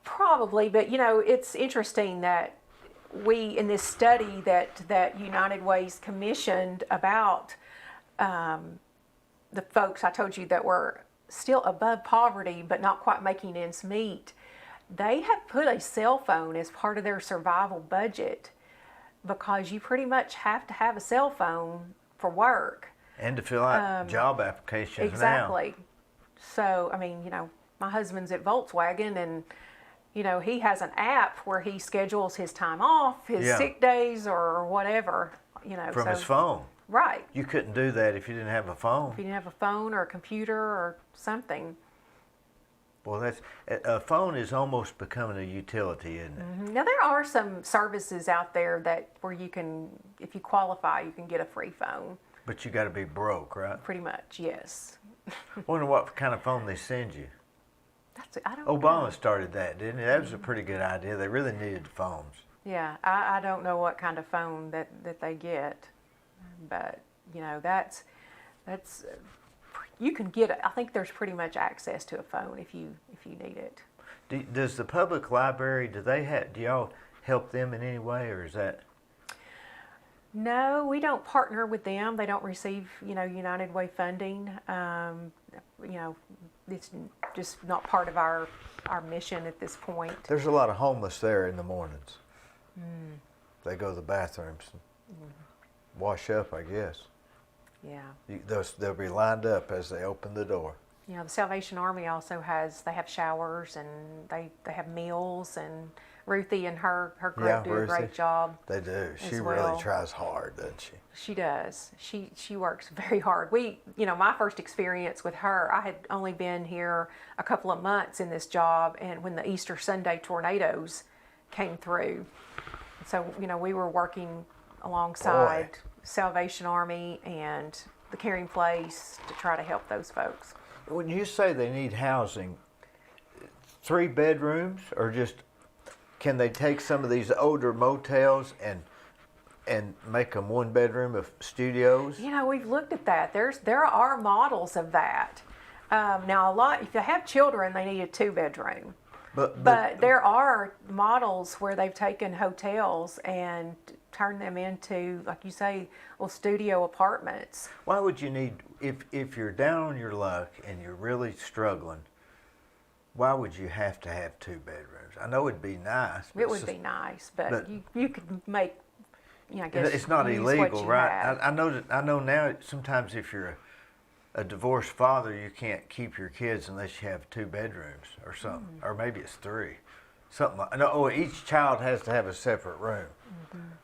Probably, but it's interesting that we, in this study that United Ways commissioned about the folks I told you that were still above poverty but not quite making ends meet, they have put a cell phone as part of their survival budget because you pretty much have to have a cell phone for work. And to fill out job applications Exactly. So, my husband's at Volkswagen and, he has an app where he schedules his time off, his sick days or whatever, now from his phone. Right. You couldn't do that if you didn't have a phone. If you didn't have a phone or a computer or something. Well, a phone is almost becoming a utility, isn't it? Now, there are some services out there where you can, if you qualify, you can get a free phone. But you got to be broke, right? Pretty much, yes. Wonder what kind of phone they send you. I don't Obama know. started that, didn't he? That was a pretty good idea. They really needed phones. Yeah, I don't know what kind of phone that they get, but that's you can get it. I think there's pretty much access to a phone if you need it. Does the public library, do y'all help them in any way, or is that? No, we don't partner with them. They don't receive United Way funding. It's just not part of our mission at this point. There's a lot of homeless there in the mornings. They go to the bathrooms and wash up, I guess. Yeah. They'll be lined up as they open the door. The Salvation Army also they have showers and they have meals, and Ruthie and her group do a great job. They do. She well. really tries hard, doesn't she? She does. She works very hard. My first experience with her, I had only been here a couple of months in this job, and when the Easter Sunday tornadoes came through, so we were working alongside Salvation Army and the Caring Place to try to help those folks. When you say they need housing, 3 bedrooms, or just can they take some of these older motels and make them 1 bedroom of studios? We've looked at that. There are models of that. Now, if you have children, they need a 2 bedroom. But there are models where they've taken hotels and turned them into, like you say, little studio apartments. Why would you need, if you're down on your luck and you're really struggling, why would you have to have 2 bedrooms? I know it'd be nice. It would be nice, but you could make, I guess it's not use illegal, what you right? have. I know now. Sometimes if you're a divorced father, you can't keep your kids unless you have 2 bedrooms or something, or maybe it's 3, something like. No, each child has to have a separate room.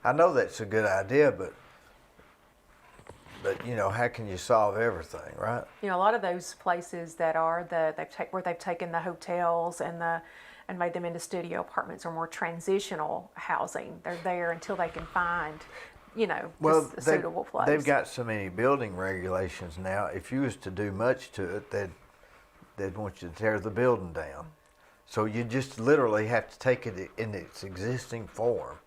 I know that's a good idea, but how can you solve everything, right? A lot of those places that are where they've taken the hotels and made them into studio apartments or more transitional housing. They're there until they can find Well, just a suitable place. they've got so many building regulations now. If you was to do much to it, they'd want you to tear the building down. So you just literally have to take it in its existing form,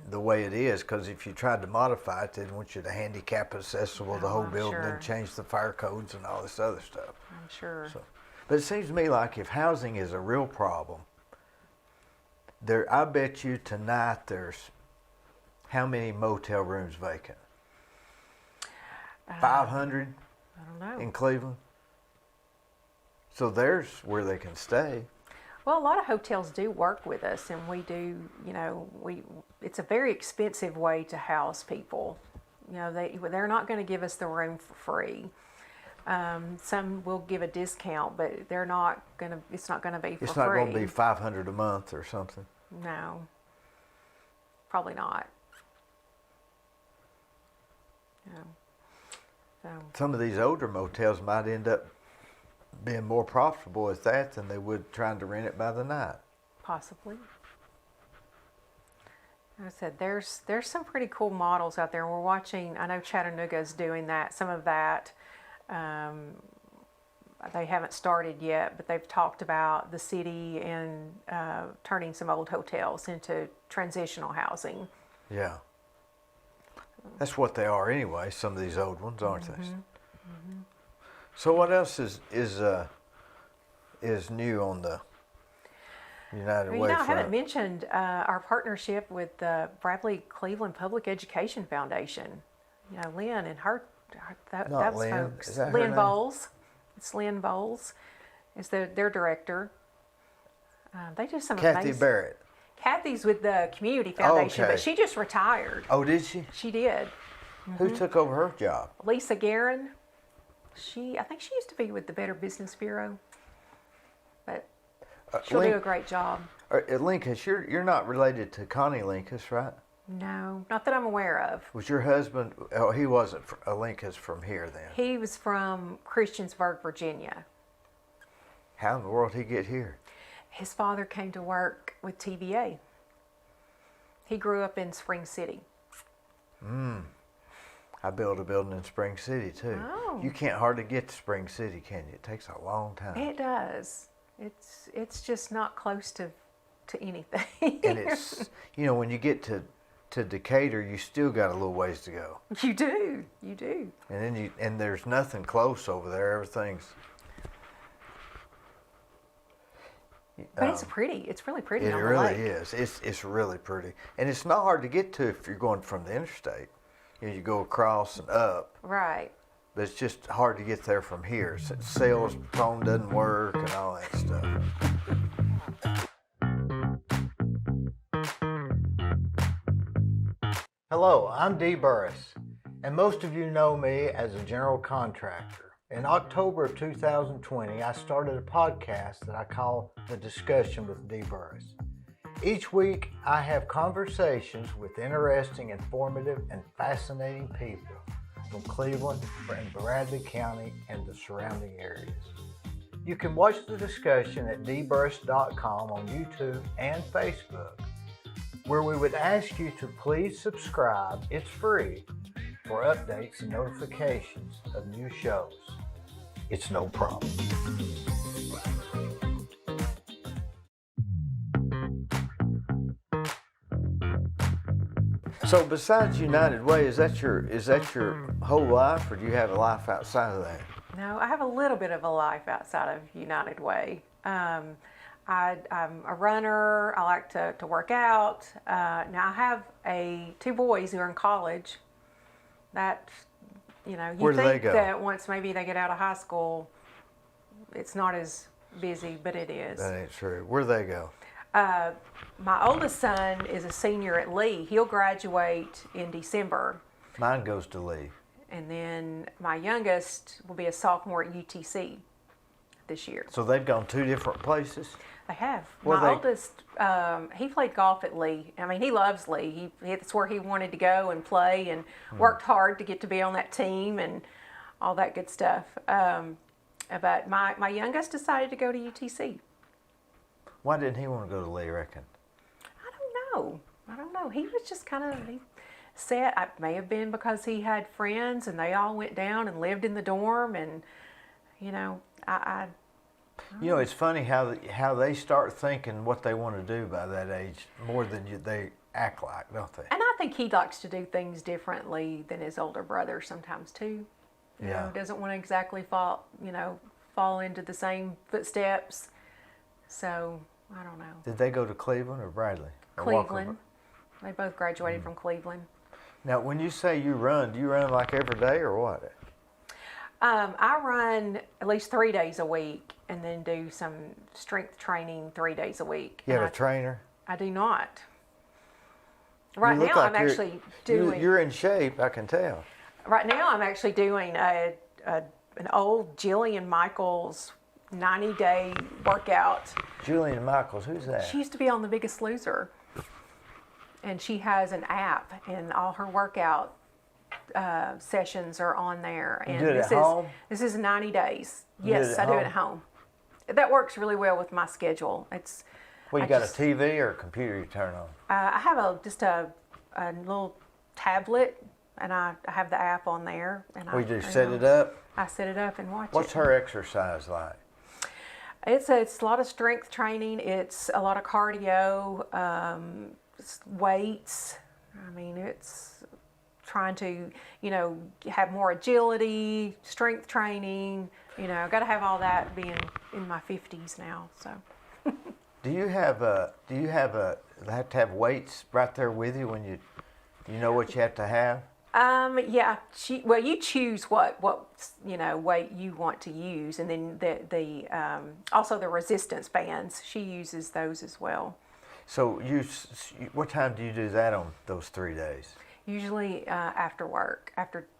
the way it is. Because if you tried to modify it, they'd want you to handicap accessible the whole I'm building sure. and change the fire codes and all this other stuff. I'm sure. So, but it seems to me like if housing is a real problem, I bet you tonight there's how many motel rooms vacant? 500 I don't know. in Cleveland. So there's where they can stay. Well, a lot of hotels do work with us, and we do. It's a very expensive way to house people. They're not going to give us the room for free. Some will give a discount, but they're not going to. It's not going to be for free. It's not going to be $500 a month or something. No, probably not. No. So. Some of these older motels might end up being more profitable at that than they would trying to rent it by the night. Possibly. Like I said, there's some pretty cool models out there. We're watching. I know Chattanooga's doing that. Some of that. They haven't started yet, but they've talked about the city and turning some old hotels into transitional housing. Yeah. That's what they are anyway, some of these old ones, aren't they? So what else is new on the United Way I front? haven't mentioned our partnership with the Bradley Cleveland Public Education Foundation. Lynn and her, Not those Lynn. folks. Is that her Lynn name? Bowles. It's Lynn Bowles. Is their director. They do some Kathy amazing. Barrett. Kathy's with the Community Foundation, okay. but she just retired. Oh, did she? She did. Who took over her job? Lisa Guerin. I think she used to be with the Better Business Bureau, but she'll do a great job. Linkous, you're not related to Connie Linkous, right? No, not that I'm aware of. Was your husband? Oh, he wasn't a Linkous from here then. He was from Christiansburg, Virginia. How in the world did he get here? His father came to work with TVA. He grew up in Spring City. I built a building in Spring City too. Oh. You can't hardly get to Spring City, can you? It takes a long time. It does. It's just not close to anything. And it's when you get to Decatur, you still got a little ways to go. You do. And then there's nothing close over there. Everything's. But it's pretty. It's really pretty. It on the really lake. is. It's really pretty, and it's not hard to get to if you're going from the interstate. You go across and up, Right. but it's just hard to get there from here. Sales phone doesn't work and all that stuff. Hello, I'm Dee Burris, and most of you know me as a general contractor. In October of 2020, I started a podcast that I call The Discussion with Dee Burris. Each week, I have conversations with interesting, informative, and fascinating people from Cleveland and Bradley County and the surrounding areas. You can watch the discussion at dburris.com on YouTube and Facebook, where we would ask you to please subscribe, it's free, for updates and notifications of new shows. It's no problem. So besides United Way, is that your whole life, or do you have a life outside of that? No, I have a little bit of a life outside of United Way. I'm a runner. I like to work out. Now I have two boys who are in college. That, you Where do they think go? that once maybe they get out of high school, it's not as busy, but it is. That ain't true. Where do they go? My oldest son is a senior at Lee. He'll graduate in December. Mine goes to Lee. And then my youngest will be a sophomore at UTC this year. So they've gone two different places? They have. Well, My oldest, he played golf at Lee. I mean, he loves Lee. It's where he wanted to go and play, and worked hard to get to be on that team and all that good stuff. But my youngest decided to go to UTC. Why didn't he want to go to Lee, reckon? I don't know. I don't know. He was just kind of set. It may have been because he had friends and they all went down and lived in the dorm, and you know, You know, it's funny how they start thinking what they want to do by that age more than they act like, don't they? And I think he likes to do things differently than his older brother sometimes too. You know, doesn't want to exactly fall into the same footsteps. So I don't know. Did they go to Cleveland or Bradley? Or Cleveland. Walker? They both graduated from Cleveland. Now, when you say you run, do you run like every day or what? I run at least 3 days a week, and then do some strength training 3 days a week. You have And a trainer? I do not. Right You look now, like I'm actually doing. You're in shape, I can tell. Right now, I'm actually doing an old Jillian Michaels 90-day workout. Julian Michaels, who's that? She used to be on The Biggest Loser, and she has an app, and all her workout sessions are on there. And You do it at home? This is 90 days. You do it Yes, at I do it home? at home. That works really well with my schedule. It's Well, you I got just- a TV or a computer you turn on? I have just a little tablet, and I have the app on there. And Well, you just set it up? I set it up and watch What's it. her exercise like? It's a lot of strength training. It's a lot of cardio, weights. I mean, it's trying to, have more agility, strength training. Got to have all that being in my 50s now. So. Do you have have to have weights right there with you when you know what you have to have? Yeah. You choose what weight you want to use, and then the also the resistance bands. She uses those as well. So what time do you do that on those 3 days? Usually after work,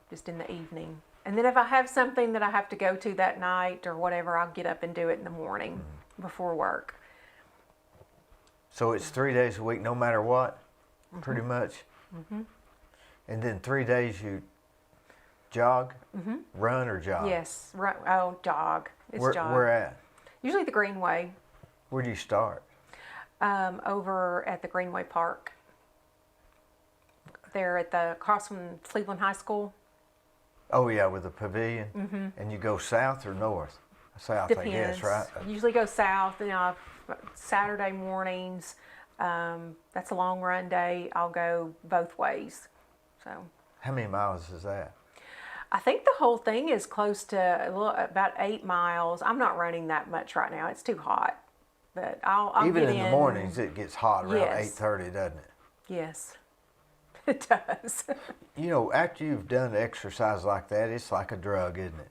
just in the evening. And then if I have something that I have to go to that night or whatever, I'll get up and do it in the morning before work. So it's 3 days a week, no matter what, pretty much. Mm-hmm. And then 3 days you jog, run or jog. Yes, run. Oh, jog. It's jog. Where at? Usually the Greenway. Where do you start? Over at the Greenway Park. They're across from Cleveland High School. Oh yeah, with the pavilion. Mm-hmm. And you go south or north? South, Depends. I guess, right? Usually go south. Saturday mornings. That's a long run day. I'll go both ways. So. How many miles is that? I think the whole thing is close to about 8 miles. I'm not running that much right now. It's too hot. But I'll Even get in the mornings, it gets hot around 8:30, doesn't it? Yes, it does. After you've done exercise like that, it's like a drug, isn't it?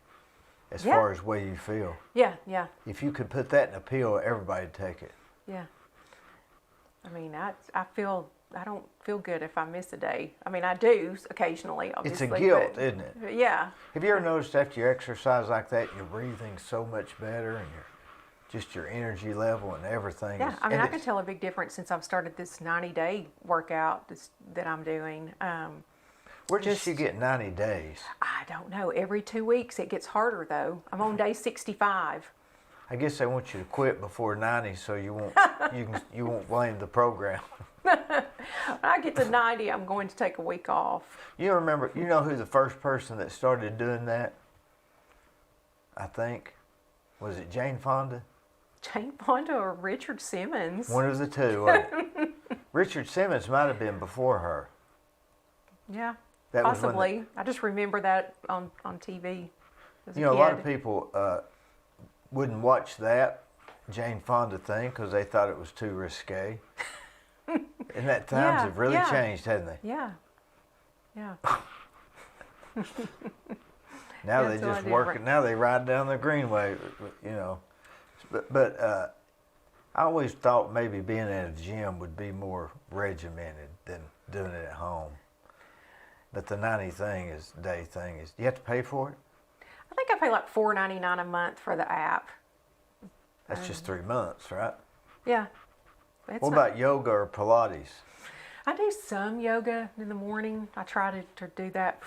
As far as way you feel. Yeah. If you could put that in a pill, everybody'd take it. Yeah. I mean, I don't feel good if I miss a day. I mean, I do occasionally, obviously. It's a guilt, isn't it? Yeah. Have you ever noticed after you exercise like that, you're breathing so much better and your energy level and everything? Yeah, I mean, I can tell a big difference since I've started this 90-day workout that I'm doing. Where does she get 90 days? I don't know. Every 2 weeks it gets harder, though. I'm on day 65. I guess they want you to quit before 90 so you won't blame the program. When I get to 90, I'm going to take a week off. You know who the first person that started doing that? I think. Was it Jane Fonda? Jane Fonda or Richard Simmons? One of the two. Wasn't it? Richard Simmons might have been before her. Yeah, That was when possibly. I just remember that on TV as a a kid. lot of people wouldn't watch that Jane Fonda thing because they thought it was too risque. And that times have really changed, haven't they? Yeah. Now Yeah, they it's a just lot work it. different. Now they ride down the Greenway, But I always thought maybe being at a gym would be more regimented than doing it at home. But the 90 day thing is, do you have to pay for it? I think I pay like $4.99 a month for the app. That's just 3 months, right? Yeah. What about yoga or Pilates? I do some yoga in the morning. I try to do that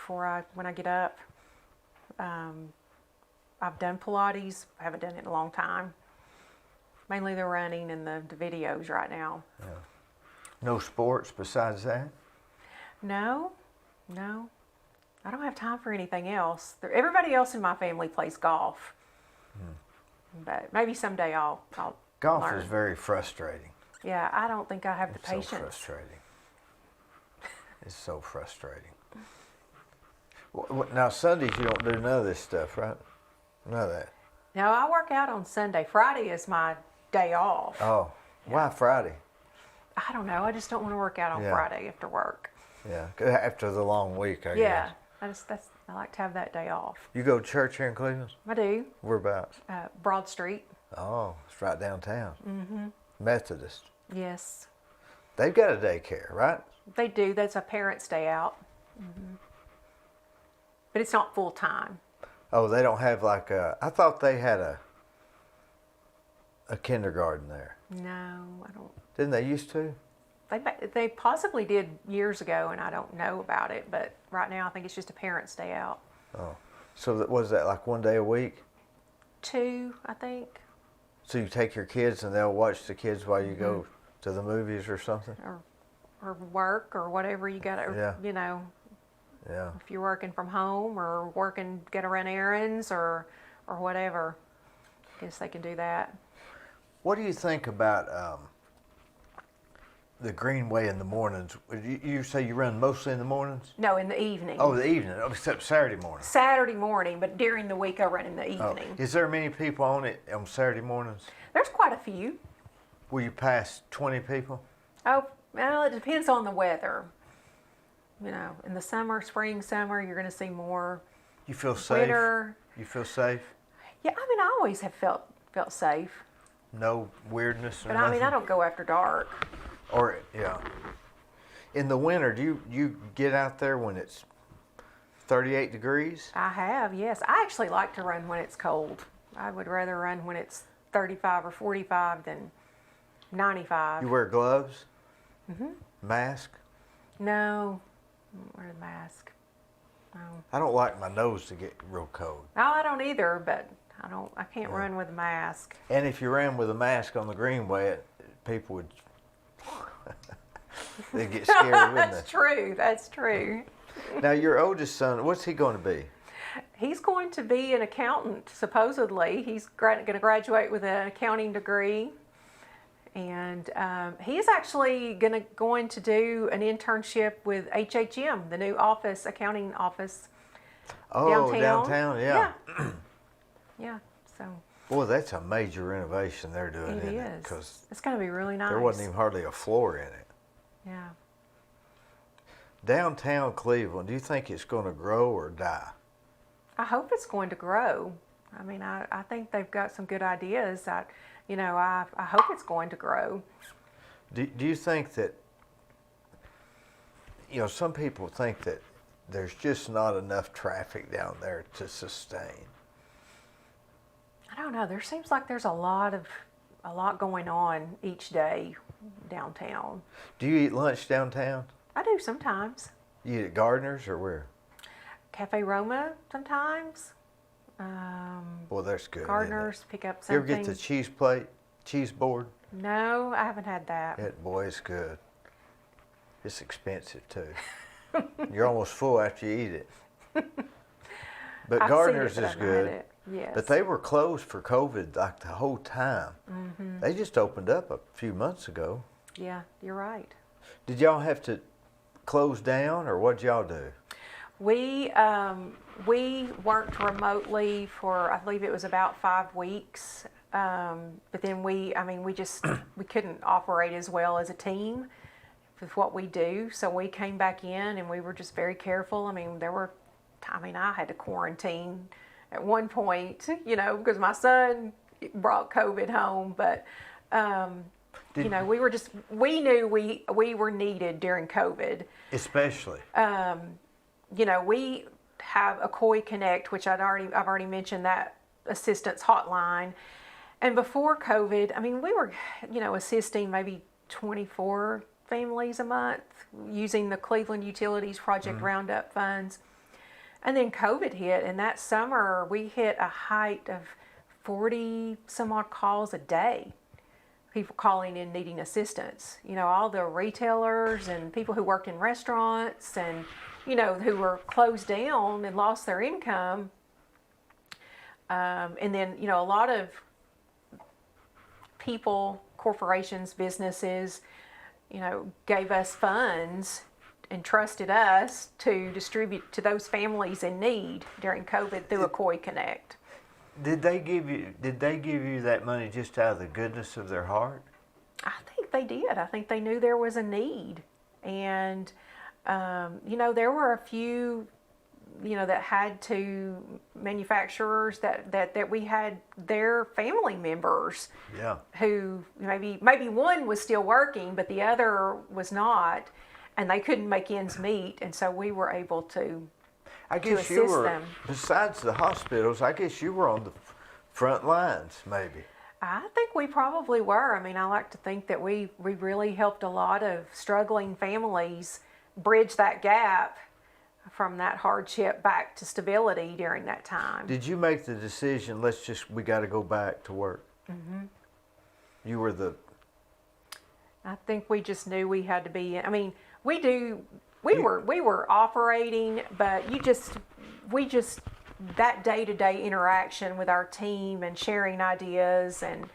when I get up. I've done Pilates. I haven't done it in a long time. Mainly the running and the videos right now. Yeah. No sports besides that? No, no. I don't have time for anything else. Everybody else in my family plays golf. But maybe someday I'll Golf learn. is very frustrating. Yeah, I don't think I have the It's so patience. frustrating. It's so frustrating. Now, Sundays you don't do none of this stuff, right? None of that. Now, I work out on Sunday. Friday is my day off. Oh, why Friday? I don't know. I just don't want to work out on Yeah. Friday after work. Yeah, after the long week, I Yeah, guess. I like to have that day off. You go to church here in Cleveland? I do. Whereabouts? Broad Street. Oh, it's right downtown. Mm-hmm. Methodist. Yes, They've got a daycare, right? they do. That's a parents' day out. But it's not full time. Oh, they don't have like a. I thought they had a kindergarten there. No, I don't. Didn't they used to? They possibly did years ago, and I don't know about it. But right now, I think it's just a parents' day out. Oh, so was that like one day a week? 2, I think, So you take your kids and they'll watch the kids while you go to the movies or something? or work or whatever you got to. Yeah. You know, Yeah. if you're working from home or working, got to run errands or whatever. I guess they can do that. What do you think about the Greenway in the mornings? You say you run mostly in the mornings? No, in the evening. Oh, the evening, except Saturday morning. Saturday morning, but during the week I run in the Oh, evening. is there many people on it on Saturday mornings? There's quite a few. Will you pass 20 people? Oh, well, it depends on the weather. You know, in the summer, spring, summer, you're going to see more. You feel safe? Winter. You feel safe? Yeah, I mean, I always have felt safe. No weirdness or But nothing? I mean, I don't go after dark. Or, yeah. In the winter, do you get out there when it's 38 degrees? I have, yes. I actually like to run when it's cold. I would rather run when it's 35 or 45 than 95. You wear gloves? Mm-hmm. Mask? No, I don't wear the mask. No. I don't like my nose to get real cold. No, I don't either, but I can't run with a mask. And if you ran with a mask on the Greenway, people would they'd get scared, wouldn't That's true. That's true. they? Now, your oldest son, what's he going to be? He's going to be an accountant, supposedly. He's going to graduate with an accounting degree. And he's actually going to do an internship with HHM, the new accounting office Oh, downtown. yeah. Yeah, so Boy, that's a major renovation they're doing it in it. is. Because It's going to be really nice. there wasn't even hardly a floor in it. Yeah. Downtown Cleveland, do you think it's going to grow or die? I hope it's going to grow. I mean, I think they've got some good ideas. I hope it's going to grow. Do you think that, some people think that there's just not enough traffic down there to sustain? I don't know. There seems like there's a lot going on each day downtown. Do you eat lunch downtown? I do sometimes. You eat at Gardner's or where? Cafe Roma sometimes. Boy, that's good. Gardner's, pick up You something. ever get the cheese board? No, I haven't had that. Boy, it's good. It's expensive too. You're almost full after you eat it. But I've Gardner's seen it, but is I've not had good. it. Yes. But they were closed for COVID like the whole time. Mm-hmm. They just opened up a few months ago. Yeah, you're right. Did y'all have to close down, or what'd y'all do? We worked remotely for, I believe it was about 5 weeks. But then we couldn't operate as well as a team with what we do. So we came back in and we were just very careful. I mean, I had to quarantine at one point, because my son brought COVID home. But, we knew we were needed during COVID. Especially. We have a Koi Connect, which I've already mentioned, that assistance hotline. And before COVID, we were, assisting maybe 24 families a month using the Cleveland Utilities Project Roundup funds. And then COVID hit, and that summer we hit a height of 40 some odd calls a day. people calling in needing assistance. All the retailers and people who worked in restaurants and, who were closed down and lost their income. And then, a lot of people, corporations, businesses, gave us funds and trusted us to distribute to those families in need during COVID through a Koi Connect. Did they give you that money just out of the goodness of their heart? I think they did. I think they knew there was a need. And, there were a few, that had to manufacturers that we had their family members who maybe one was still working, but the other was not, and they couldn't make ends meet. And so we were able to assist them. Besides the hospitals, I guess you were on the front lines, maybe. I think we probably were. I mean, I like to think that we really helped a lot of struggling families bridge that gap from that hardship back to stability during that time. Did you make the decision, we got to go back to work? Mm-hmm. You were I think we just knew we had to be, we were operating, but that day-to-day interaction with our team and sharing ideas and,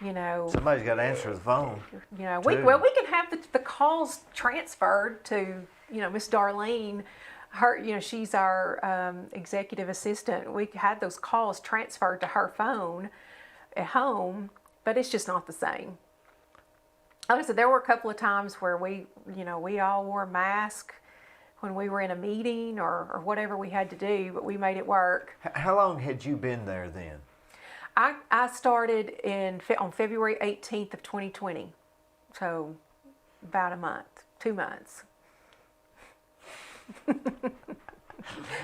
somebody's got to answer the phone. We can have the calls transferred to, Miss Darlene. Her, she's our executive assistant. We had those calls transferred to her phone at home, but it's just not the same. Like I said, there were a couple of times where we all wore a mask when we were in a meeting or whatever we had to do, but we made it work. How long had you been there then? I started on February 18th of 2020, so about a month, 2 months.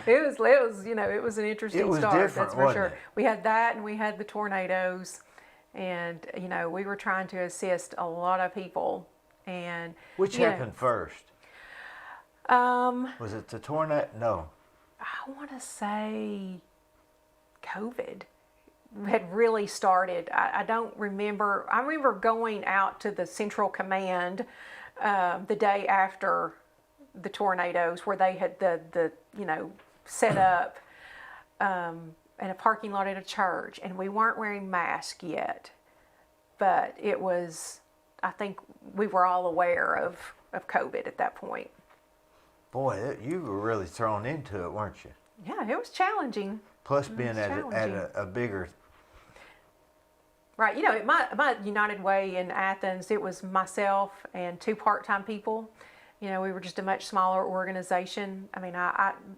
It was an interesting start, that's for sure. We had that, and we had the tornadoes, and we were trying to assist a lot of people. And which happened first? Was it the tornado? No. I want to say COVID had really started. I don't remember. I remember going out to the Central Command the day after the tornadoes, where they had the set up in a parking lot at a church, and we weren't wearing masks yet, but it was, I think we were all aware of COVID at that point. Boy, you were really thrown into it, weren't you? Yeah, it was challenging. Plus being at a bigger... Right, at my United Way in Athens, it was myself and 2 part-time people. We were just a much smaller organization. I mean,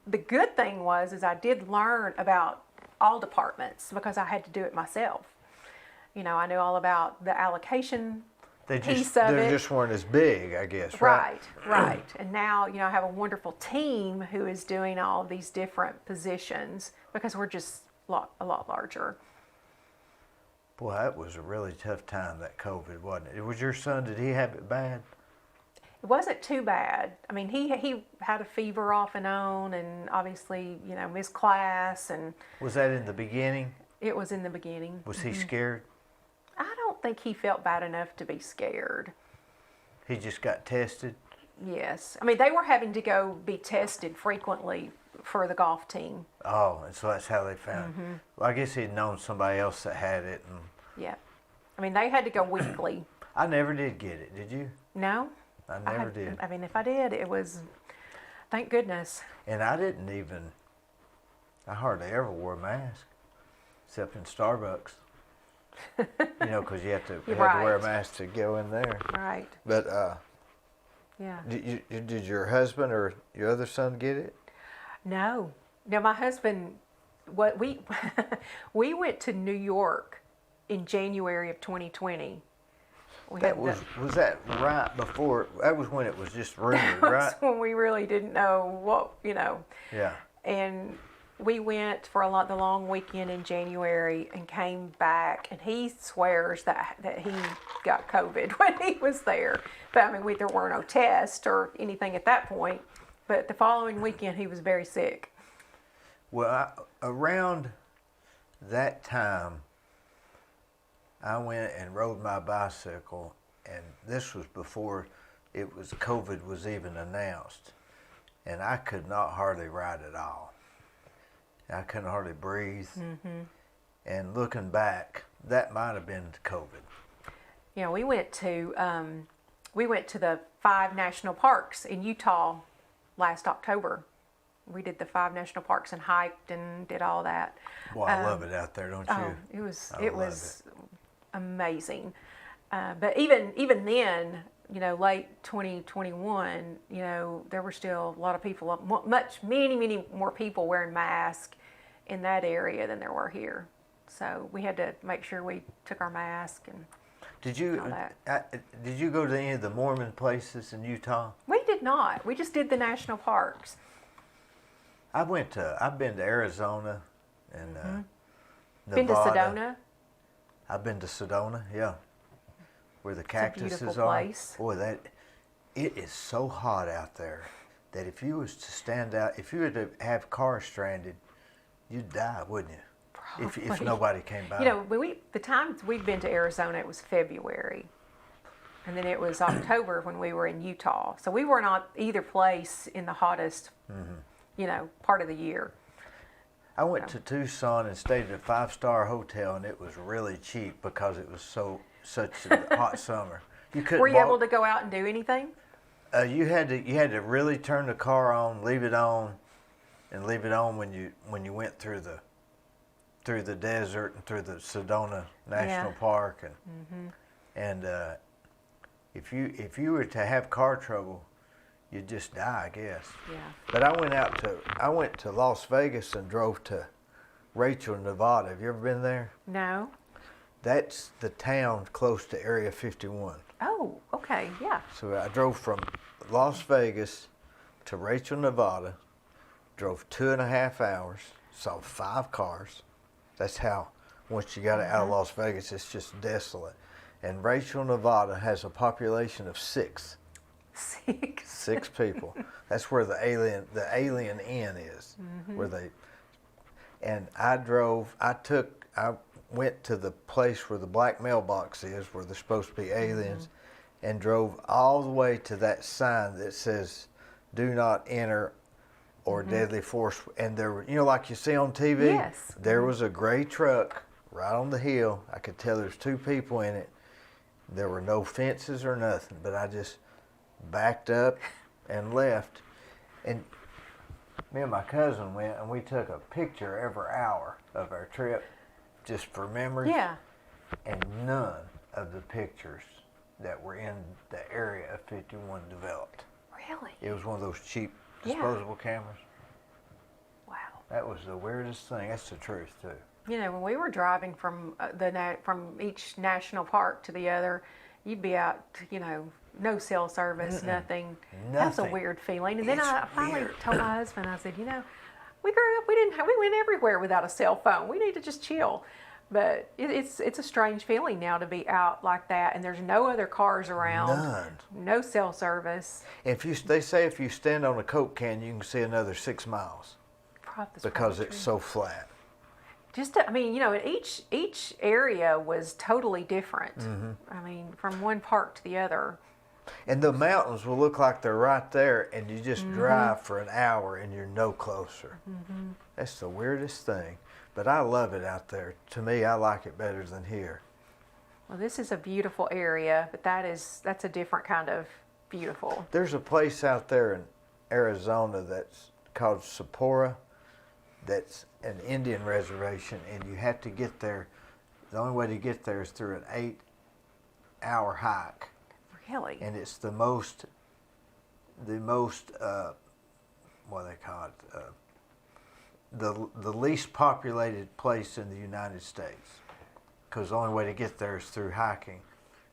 the good thing is I did learn about all departments because I had to do it myself. I knew all about the allocation piece of it. They just weren't as big, I guess, right? Right. And now, I have a wonderful team who is doing all of these different positions because we're just a lot larger. Boy, that was a really tough time, that COVID, wasn't it? Was your son, did he have it bad? It wasn't too bad. I mean, he had a fever off and on, and obviously, missed class. And was that in the beginning? It was in the beginning. Was he scared? I don't think he felt bad enough to be scared. He just got tested? Yes. I mean, they were having to go be tested frequently for the golf team. Oh, and so that's how they found it. Well, I guess he'd known somebody else that had it. Yeah. I mean, they had to go weekly. I never did get it. Did you? No. I never did. I mean, if I did, it was, thank goodness. And I hardly ever wore a mask, except in Starbucks. Because you had to wear a mask to go in there. Right. But, yeah. Did your husband or your other son get it? No. No, my husband, we went to New York in January of 2020. Was that right before? That was when it was just rumored, right? That's when we really didn't know what, Yeah. And we went for the long weekend in January and came back, and he swears that he got COVID when he was there. But I mean, there were no tests or anything at that point. But the following weekend, he was very sick. Well, around that time, I went and rode my bicycle, and this was before COVID was even announced, and I could not hardly ride at all. I couldn't hardly breathe. And looking back, that might have been COVID. Yeah, we went to the 5 national parks in Utah last October. We did the 5 national parks and hiked and did all that. Boy, I love it out there, don't you? Oh, it was amazing. But even then, late 2021, there were still a lot of people, many more people wearing masks in that area than there were here. So we had to make sure we took our mask and Did you go to any of the Mormon places in Utah? We did not. We just did the national parks. I've been to Arizona and Nevada. Been to Sedona? I've been to Sedona, yeah, where the cactuses It's a beautiful are. place. Boy, it is so hot out there that if you was to stand out, if you were to have cars stranded, you'd die, wouldn't you? If nobody came by. The times we've been to Arizona, it was February. And then it was October when we were in Utah. So we were not either place in the hottest, part of the year. I went to Tucson and stayed at a 5-star hotel, and it was really cheap because it was such a hot summer. You couldn't. Were you able to go out and do anything? You had to really turn the car on, leave it on, and leave it on when you went through the desert and through the Sedona National Park, and if you were to have car trouble, you'd just die, I guess. Yeah. But I went to Las Vegas and drove to Rachel, Nevada. Have you ever been there? No. That's the town close to Area 51. Oh, okay, yeah. So I drove from Las Vegas to Rachel, Nevada, drove 2.5 hours, saw 5 cars. That's how, once you got out of Las Vegas, it's just desolate. And Rachel, Nevada has a population of 6. 6. 6 people. That's where the Alien Inn is. And I went to the place where the black mailbox is, where there's supposed to be aliens, and drove all the way to that sign that says, "Do not enter," or deadly force. And there were, like you see on TV, Yes. There was a gray truck right on the hill. I could tell there's 2 people in it. There were no fences or nothing, but I just backed up and left. And me and my cousin went, and we took a picture every hour of our trip just for memory. Yeah. And none of the pictures that were in the area of 51 developed. Really? It was one of those cheap disposable cameras. Wow. That was the weirdest thing. That's the truth, too. When we were driving from from each national park to the other, you'd be out, no cell service, nothing. That's a weird feeling. And then I finally told my husband, I said, we grew up, we went everywhere without a cell phone. We need to just chill. But it's a strange feeling now to be out like that, and there's no other cars around. None. No cell service. They say if you stand on a Coke can, you can see another 6 miles because it's so flat. Each area was totally different. From one park to the other. And the mountains will look like they're right there, and you just drive for an hour and you're no closer. That's the weirdest thing. But I love it out there. To me, I like it better than here. Well, this is a beautiful area, but that's a different kind of beautiful. There's a place out there in Arizona that's called Sapporo. That's an Indian reservation, and you have to get there. The only way to get there is through an 8-hour hike. Really? And it's the most what do they call it? The least populated place in the United States, because the only way to get there is through hiking,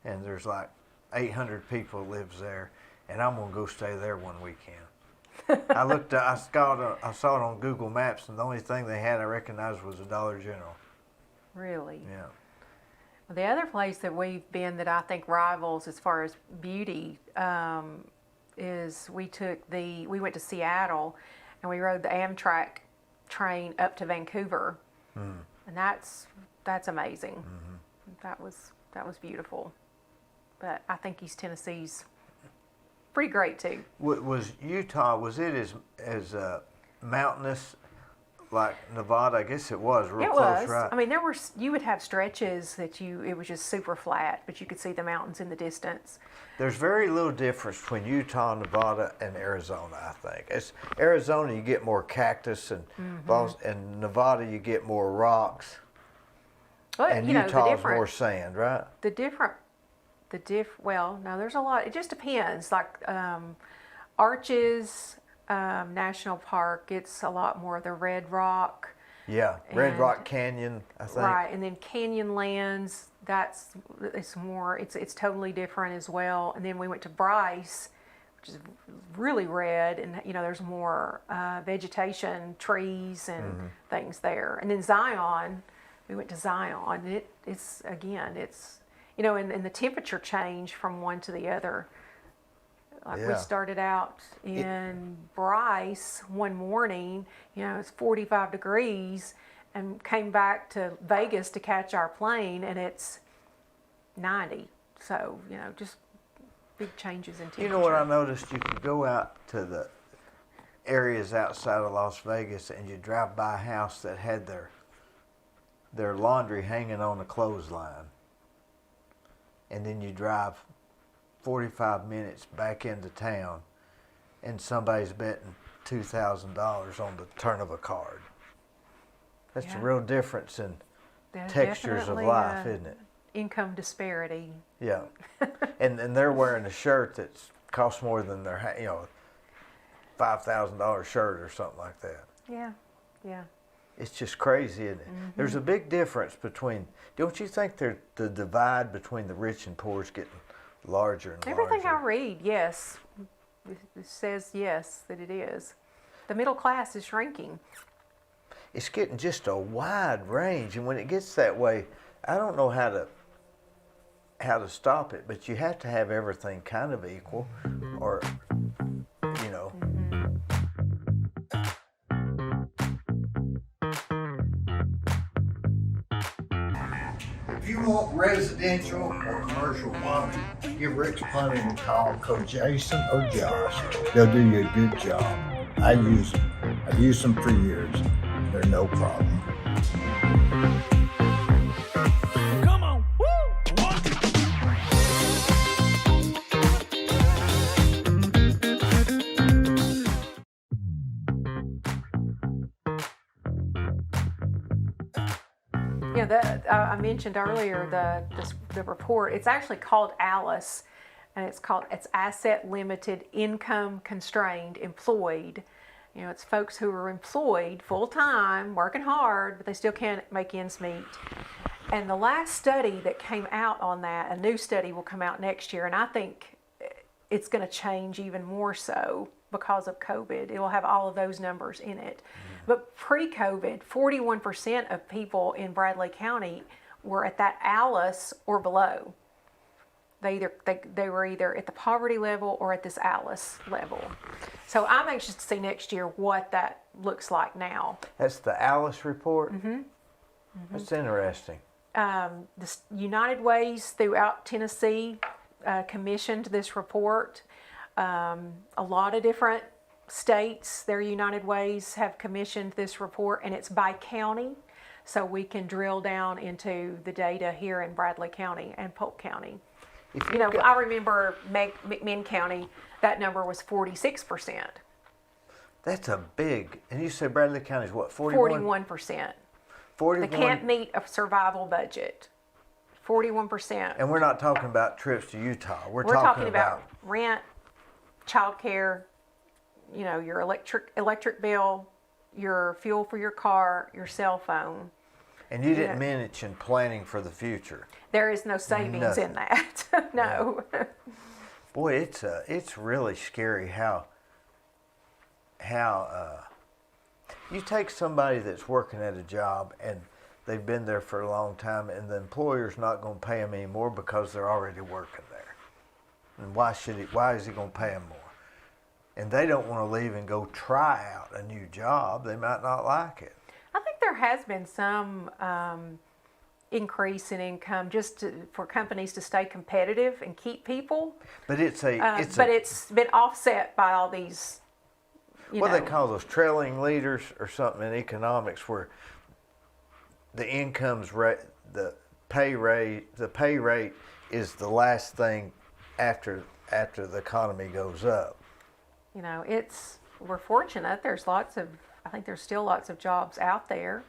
and there's like 800 people lives there, and I'm gonna go stay there one weekend. I saw it on Google Maps, and the only thing they had I recognized was a Dollar General. Really? Yeah. Well, the other place that we've been that I think rivals as far as beauty is we went to Seattle, and we rode the Amtrak train up to Vancouver, and that's amazing. that was beautiful. But I think East Tennessee's pretty great too. Was Utah, was it as mountainous like Nevada? I guess it was real It close, was. right? I mean, you would have stretches that it was just super flat, but you could see the mountains in the distance. There's very little difference between Utah, Nevada, and Arizona, I think. It's Arizona, you get more cactus, and and Nevada, you get more rocks. But And you know, Utah's more sand, right? well, no, there's a lot. It just depends. Like Arches National Park, it's a lot more of the red rock. Yeah, Red And- Rock Canyon, I think. Right, and then Canyonlands, it's totally different as well. And then we went to Bryce, which is really red, and you know there's more vegetation, trees, and things there. And then Zion, we went to Zion. It's you know, and the temperature change from one to the other. Like we Yeah. started out in Bryce one morning, you know, it's 45 degrees, and came back to Vegas to catch our plane, and it's 90. So, you know, just big changes in temperature. You know what I noticed? You could go out to the areas outside of Las Vegas and you drive by a house that had their laundry hanging on a clothesline. And then you drive 45 minutes back into town and somebody's betting $2,000 on the turn of a card. That's a Yeah. real difference in There's textures of definitely life, a isn't it? income disparity. Yeah. and they're wearing a shirt that's costs more than their, $5,000 shirt or something like that. Yeah, yeah. It's just crazy, isn't it? There's a big difference between, don't you think the divide between the rich and poor is getting larger and Everything I larger? read, yes, it says yes, that it is. The middle class is shrinking. It's getting just a wide range, and when it gets that way, I don't know how to stop it, but you have to have everything kind of equal, or, you know. If you want residential or commercial plumbing, give Rick's Plumbing a call. Call Jason or Josh. They'll do you a good job. I use them. I've used them for years. They're no problem. Come on, woo! One. Yeah, I mentioned earlier the report. It's actually called ALICE, and it's Asset Limited Income Constrained Employed. You know, it's folks who are employed full time, working hard, but they still can't make ends meet. And the last study that came out on that, a new study will come out next year, and I think it's going to change even more so because of COVID. It will have all of those numbers in it. But pre-COVID, 41% of people in Bradley County were at that ALICE or below. They were either at the poverty level or at this ALICE level. So I'm anxious to see next year what that looks like now. That's the Alice report? That's interesting. The United Ways throughout Tennessee commissioned this report. A lot of different states, their United Ways, have commissioned this report, and it's by county, so we can drill down into the data here in Bradley County and Polk County. If You know, got- I remember McMinn County, that number was 46%. That's a big, and you said Bradley County is what, 41? 41%. 41? They can't meet a survival budget. 41%. And we're not talking about trips to Utah. We're talking about rent, childcare, you know, your electric bill, your fuel for your car, your cell phone. And you didn't Yeah. mention planning for the future. There is no savings Nothing. in that. No. Boy, it's really scary how you take somebody that's working at a job and they've been there for a long time, and the employer's not going to pay them anymore because they're already working there. And why is he going to pay them more? And they don't want to leave and go try out a new job. They might not like it. I think there has been some increase in income for companies to stay competitive and keep people. But But it's been offset by all these, what they call those trailing leaders or something in economics, where the income's rate, the pay rate is the last thing after the economy goes up. We're fortunate. I think there's still lots of jobs out there,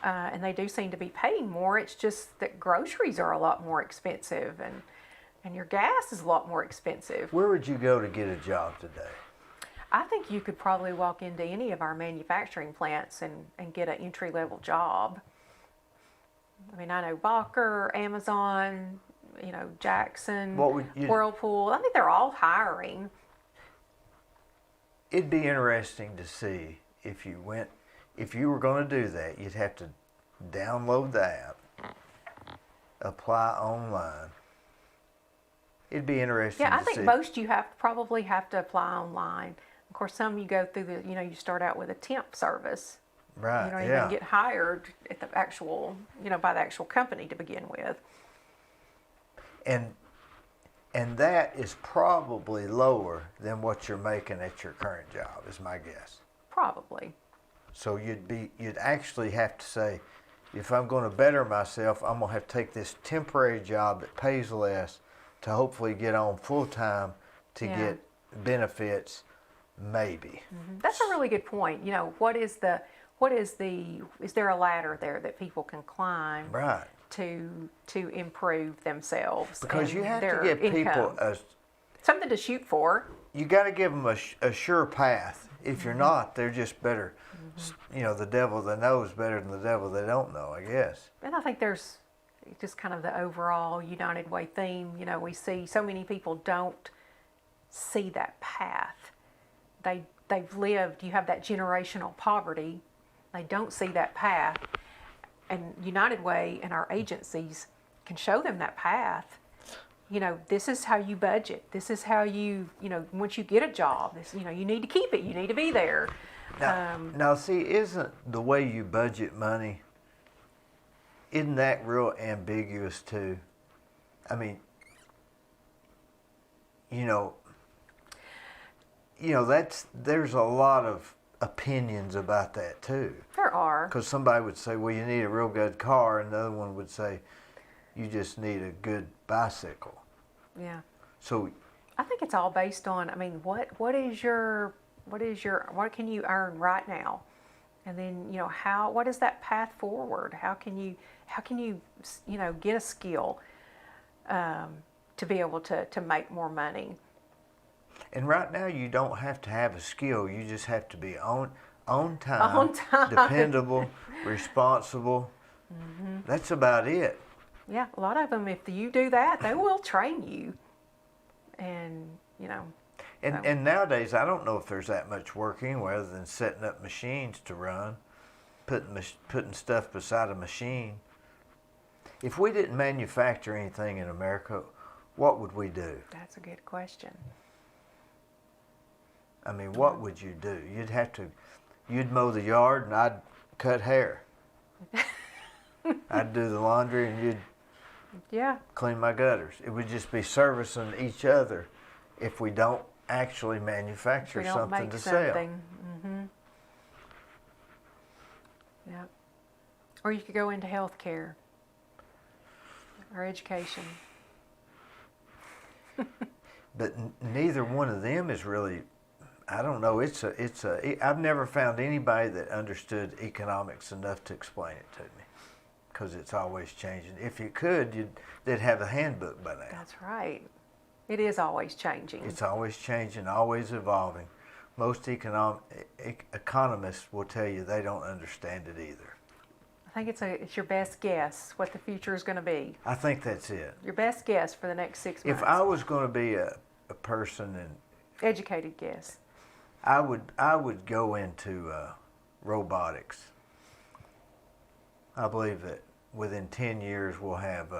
and they do seem to be paying more. It's just that groceries are a lot more expensive, and your gas is a lot more expensive. Where would you go to get a job today? I think you could probably walk into any of our manufacturing plants and get an entry-level job. I mean, I know Bacher, Amazon, Jackson, Whirlpool. I think they're all hiring. It'd be interesting to see if you were going to do that, you'd have to download the app, apply online. It'd be interesting to see. Yeah, I think most you probably have to apply online. Of course, some you go through you start out with a temp service. Right, You don't even get hired at the actual, by the actual company to begin with. And that is probably lower than what you're making at your current job, is my guess. Probably. So you'd actually have to say, if I'm going to better myself, I'm going to have to take this temporary job that pays less to hopefully get on full time to get benefits, maybe. Mm-hmm. That's a really good point. Is there a ladder there that people can climb? Right. To improve themselves. Because you have to their give income. people something to shoot for. You got to give them a sure path. If you're not, they're just better. The devil that knows better than the devil they don't know, I guess. And I think there's just kind of the overall United Way theme. We see so many people don't see that path. They've lived, you have that generational poverty. They don't see that path. And United Way and our agencies can show them that path. This is how you budget. This is how you, once you get a job, you need to keep it. You need to be there. Now, see, isn't the way you budget money, isn't that real ambiguous too? I mean, there's a lot of opinions about that too. There are. Because somebody would say, well, you need a real good car, and the other one would say, you just need a good bicycle. Yeah. So I think it's all based on, what can you earn right now? And then, what is that path forward? How can you get a skill to be able to make more money? And right now, you don't have to have a skill. You just have to be on time, On time. dependable, responsible. Mm-hmm. That's about it. Yeah, a lot of them, if you do that, they will train you. And, And nowadays, I don't know if there's that much work anywhere other than setting up machines to run, putting stuff beside a machine. If we didn't manufacture anything in America, what would we do? That's a good question. I mean, what would you do? You'd mow the yard and I'd cut hair. I'd do the laundry and you'd clean my gutters. It would just be servicing each other if we don't actually manufacture something to sell. Mm-hmm. Yeah. Or you could go into healthcare or education. But neither one of them is really, I don't know, I've never found anybody that understood economics enough to explain it to me, because it's always changing. If you could, they'd have a handbook by now. That's right. It is always changing. It's always changing, always evolving. Most economists will tell you they don't understand it either. I think it's your best guess what the future is going to be. I think that's it. Your best guess for the next 6 months. If I was going to be a person and educated guess, I would go into robotics. I believe that within 10 years we'll have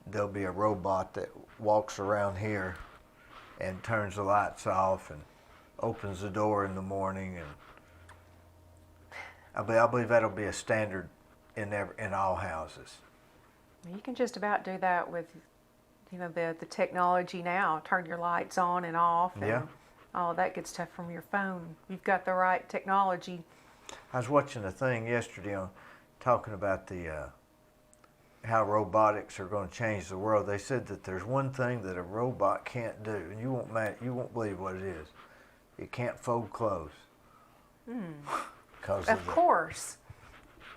there'll be a robot that walks around here and turns the lights off and opens the door in the morning, and I believe that'll be a standard in all houses. You can just about do that with, the technology now. Turn your lights on and off, and Yeah. all that good stuff from your phone. You've got the right technology. I was watching a thing yesterday on talking about the how robotics are going to change the world. They said that there's one thing that a robot can't do, and you won't believe what it is. It can't fold clothes. Because Of course,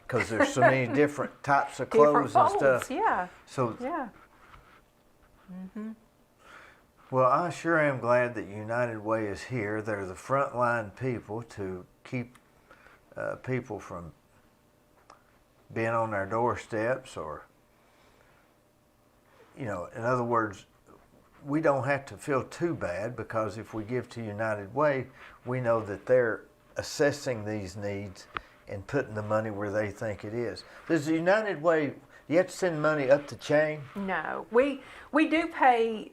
because there's so many different types of different clothes folds. and stuff. Yeah, So yeah. well, I sure am glad that United Way is here. They're the frontline people to keep people from being on their doorsteps, or, in other words, we don't have to feel too bad, because if we give to United Way, we know that they're assessing these needs and putting the money where they think it is. Does the United Way, you have to send money up the chain? No, we do pay.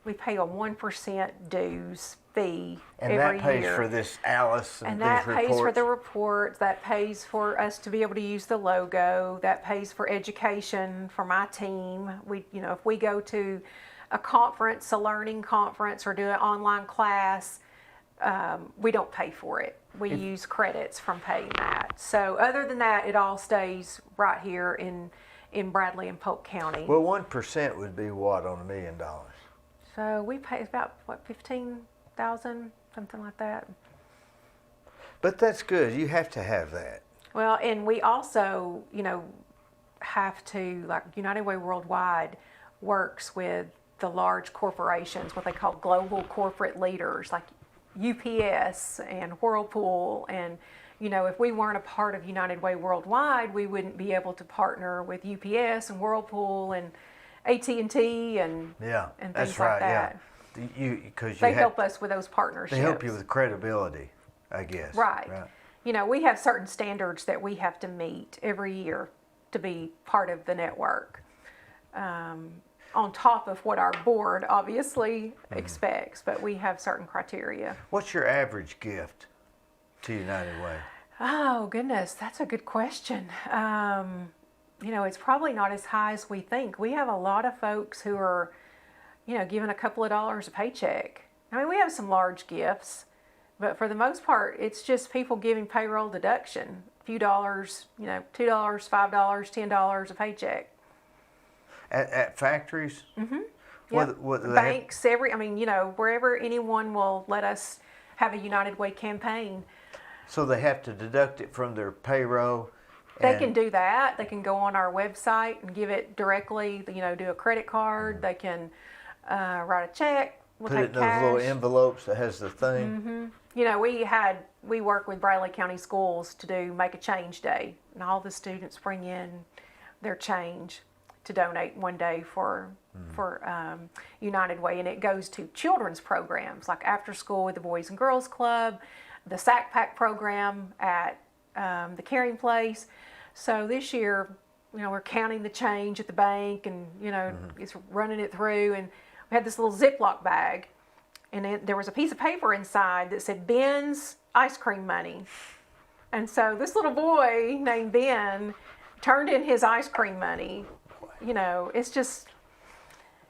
We pay a 1% dues fee And every that pays year. for this Alice and And these that reports? pays for the reports, that pays for us to be able to use the logo, that pays for education for my team. If we go to a conference, a learning conference, or do an online class, we don't pay for it. We use credits from paying that. So other than that, it all stays right here in Bradley and Polk County. Well, 1% would be what on $1 million? So we pay about, 15,000, something like that. But that's good. You have to have that. Well, and we also, have to, like United Way Worldwide works with the large corporations, what they call global corporate leaders, like UPS and Whirlpool. And, if we weren't a part of United Way Worldwide, we wouldn't be able to partner with UPS and Whirlpool and AT&T and Yeah, things that's like right. that. Yeah, because They help us with those partnerships. They help you with credibility, I guess. Right. We have certain standards that we have to meet every year to be part of the network. On top of what our board obviously expects, but we have certain criteria. What's your average gift to United Way? Oh, goodness, that's a good question. It's probably not as high as we think. We have a lot of folks who are, giving a couple of dollars a paycheck. I mean, we have some large gifts, but for the most part, it's just people giving payroll deduction. A few dollars, $2, $5, $10 a paycheck. At factories? Mm-hmm. Yep. Banks, wherever anyone will let us have a United Way campaign. So they have to deduct it from their payroll? They can do that. They can go on our website and give it directly, do a credit card. They can write a check. We'll put take it in those cash. little envelopes that has the thing? Mm-hmm. We work with Bradley County Schools to do Make a Change Day. And all the students bring in their change to donate one day for United Way, and it goes to children's programs like After School with the Boys and Girls Club, the Sack Pack program at the Caring Place. So this year, we're counting the change at the bank, and it's running it through, and we had this little Ziploc bag, and there was a piece of paper inside that said Ben's ice cream money, and so this little boy named Ben turned in his ice cream money. It's just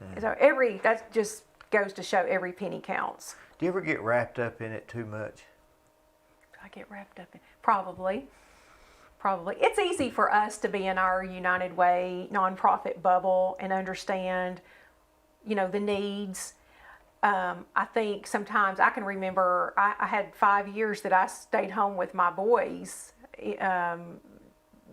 that just goes to show every penny counts. Do you ever get wrapped up in it too much? Do I get wrapped up in? Probably. It's easy for us to be in our United Way nonprofit bubble and understand, the needs. I think sometimes I can remember I had 5 years that I stayed home with my boys.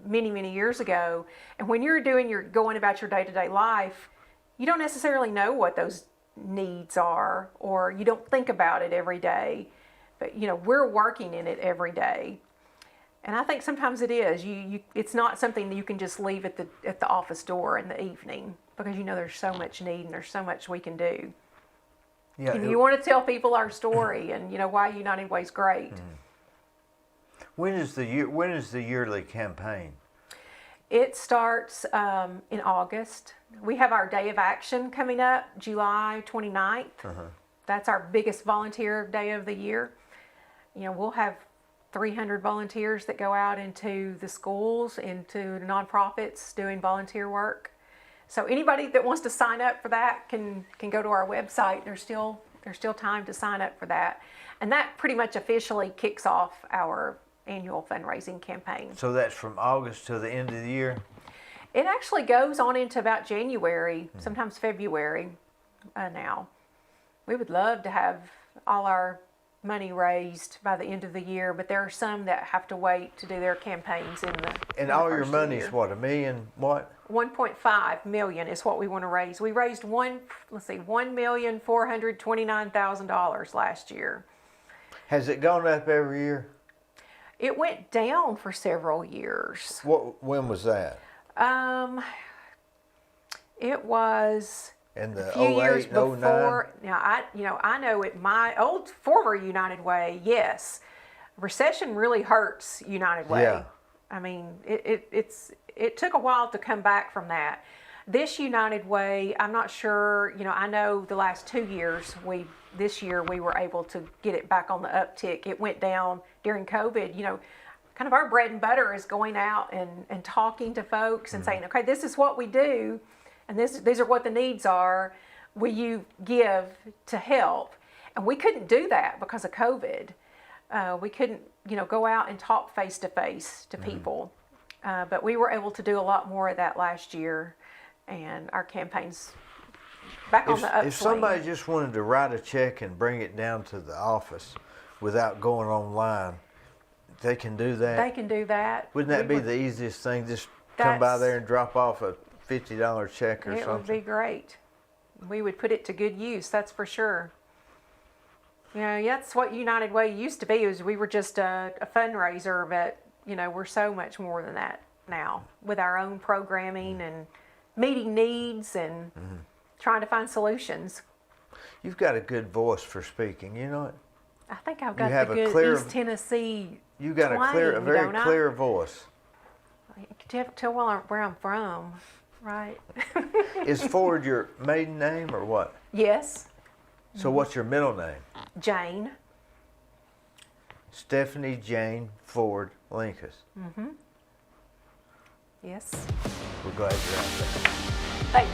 Many years ago, and when you're going about your day-to-day life, you don't necessarily know what those needs are, or you don't think about it every day, but we're working in it every day, and I think sometimes it is it's not something that you can just leave at the office door in the evening, because there's so much need and there's so much we can do. Yeah, you want to tell people our story and why United Way's great. When is the yearly campaign? It starts in August. We have our Day of Action coming up, July 29th. That's our biggest volunteer day of the year. We'll have 300 volunteers that go out into the schools, into nonprofits doing volunteer work. So anybody that wants to sign up for that can go to our website. There's still time to sign up for that. And that pretty much officially kicks off our annual fundraising campaign. So that's from August to the end of the year? It actually goes on into about January, sometimes February now. We would love to have all our money raised by the end of the year, but there are some that have to wait to do their campaigns in the And in the all your first of the money year. is what, $1 million what? 1.5 million is what we want to raise. We raised $1,429,000 last year. Has it gone up every year? It went down for several years. When was that? It was In the a few years 08, 09? before. Now I know at my old former United Way, yes, recession really hurts United Way. Yeah. I mean, it took a while to come back from that. This United Way, I'm not sure. I know the last 2 years this year we were able to get it back on the uptick. It went down during COVID. Kind of our bread and butter is going out and talking to folks and saying, okay, this is what we do, and these are what the needs are. Will you give to help? And we couldn't do that because of COVID. We couldn't, go out and talk face to face to people. But we were able to do a lot more of that last year, and our campaign's back on the upswing. If somebody just wanted to write a check and bring it down to the office without going online, they can do that? They can do that. Wouldn't that be the easiest thing? Just come by there and drop off a $50 check or It something? would be great. We would put it to good use, that's for sure. That's what United Way used to be. We were just a fundraiser, but we're so much more than that now, with our own programming and meeting needs and trying to find solutions. You've got a good voice for speaking, you know it? I think I've got have the a good clear- East Tennessee You got twang, a very don't I? clear voice. You can tell where I'm from, right? Is Ford your maiden name or what? Yes, So what's your middle name? Jane. Stephanie Jane Ford Linkous. Yes. We're glad you're out there. Thank you.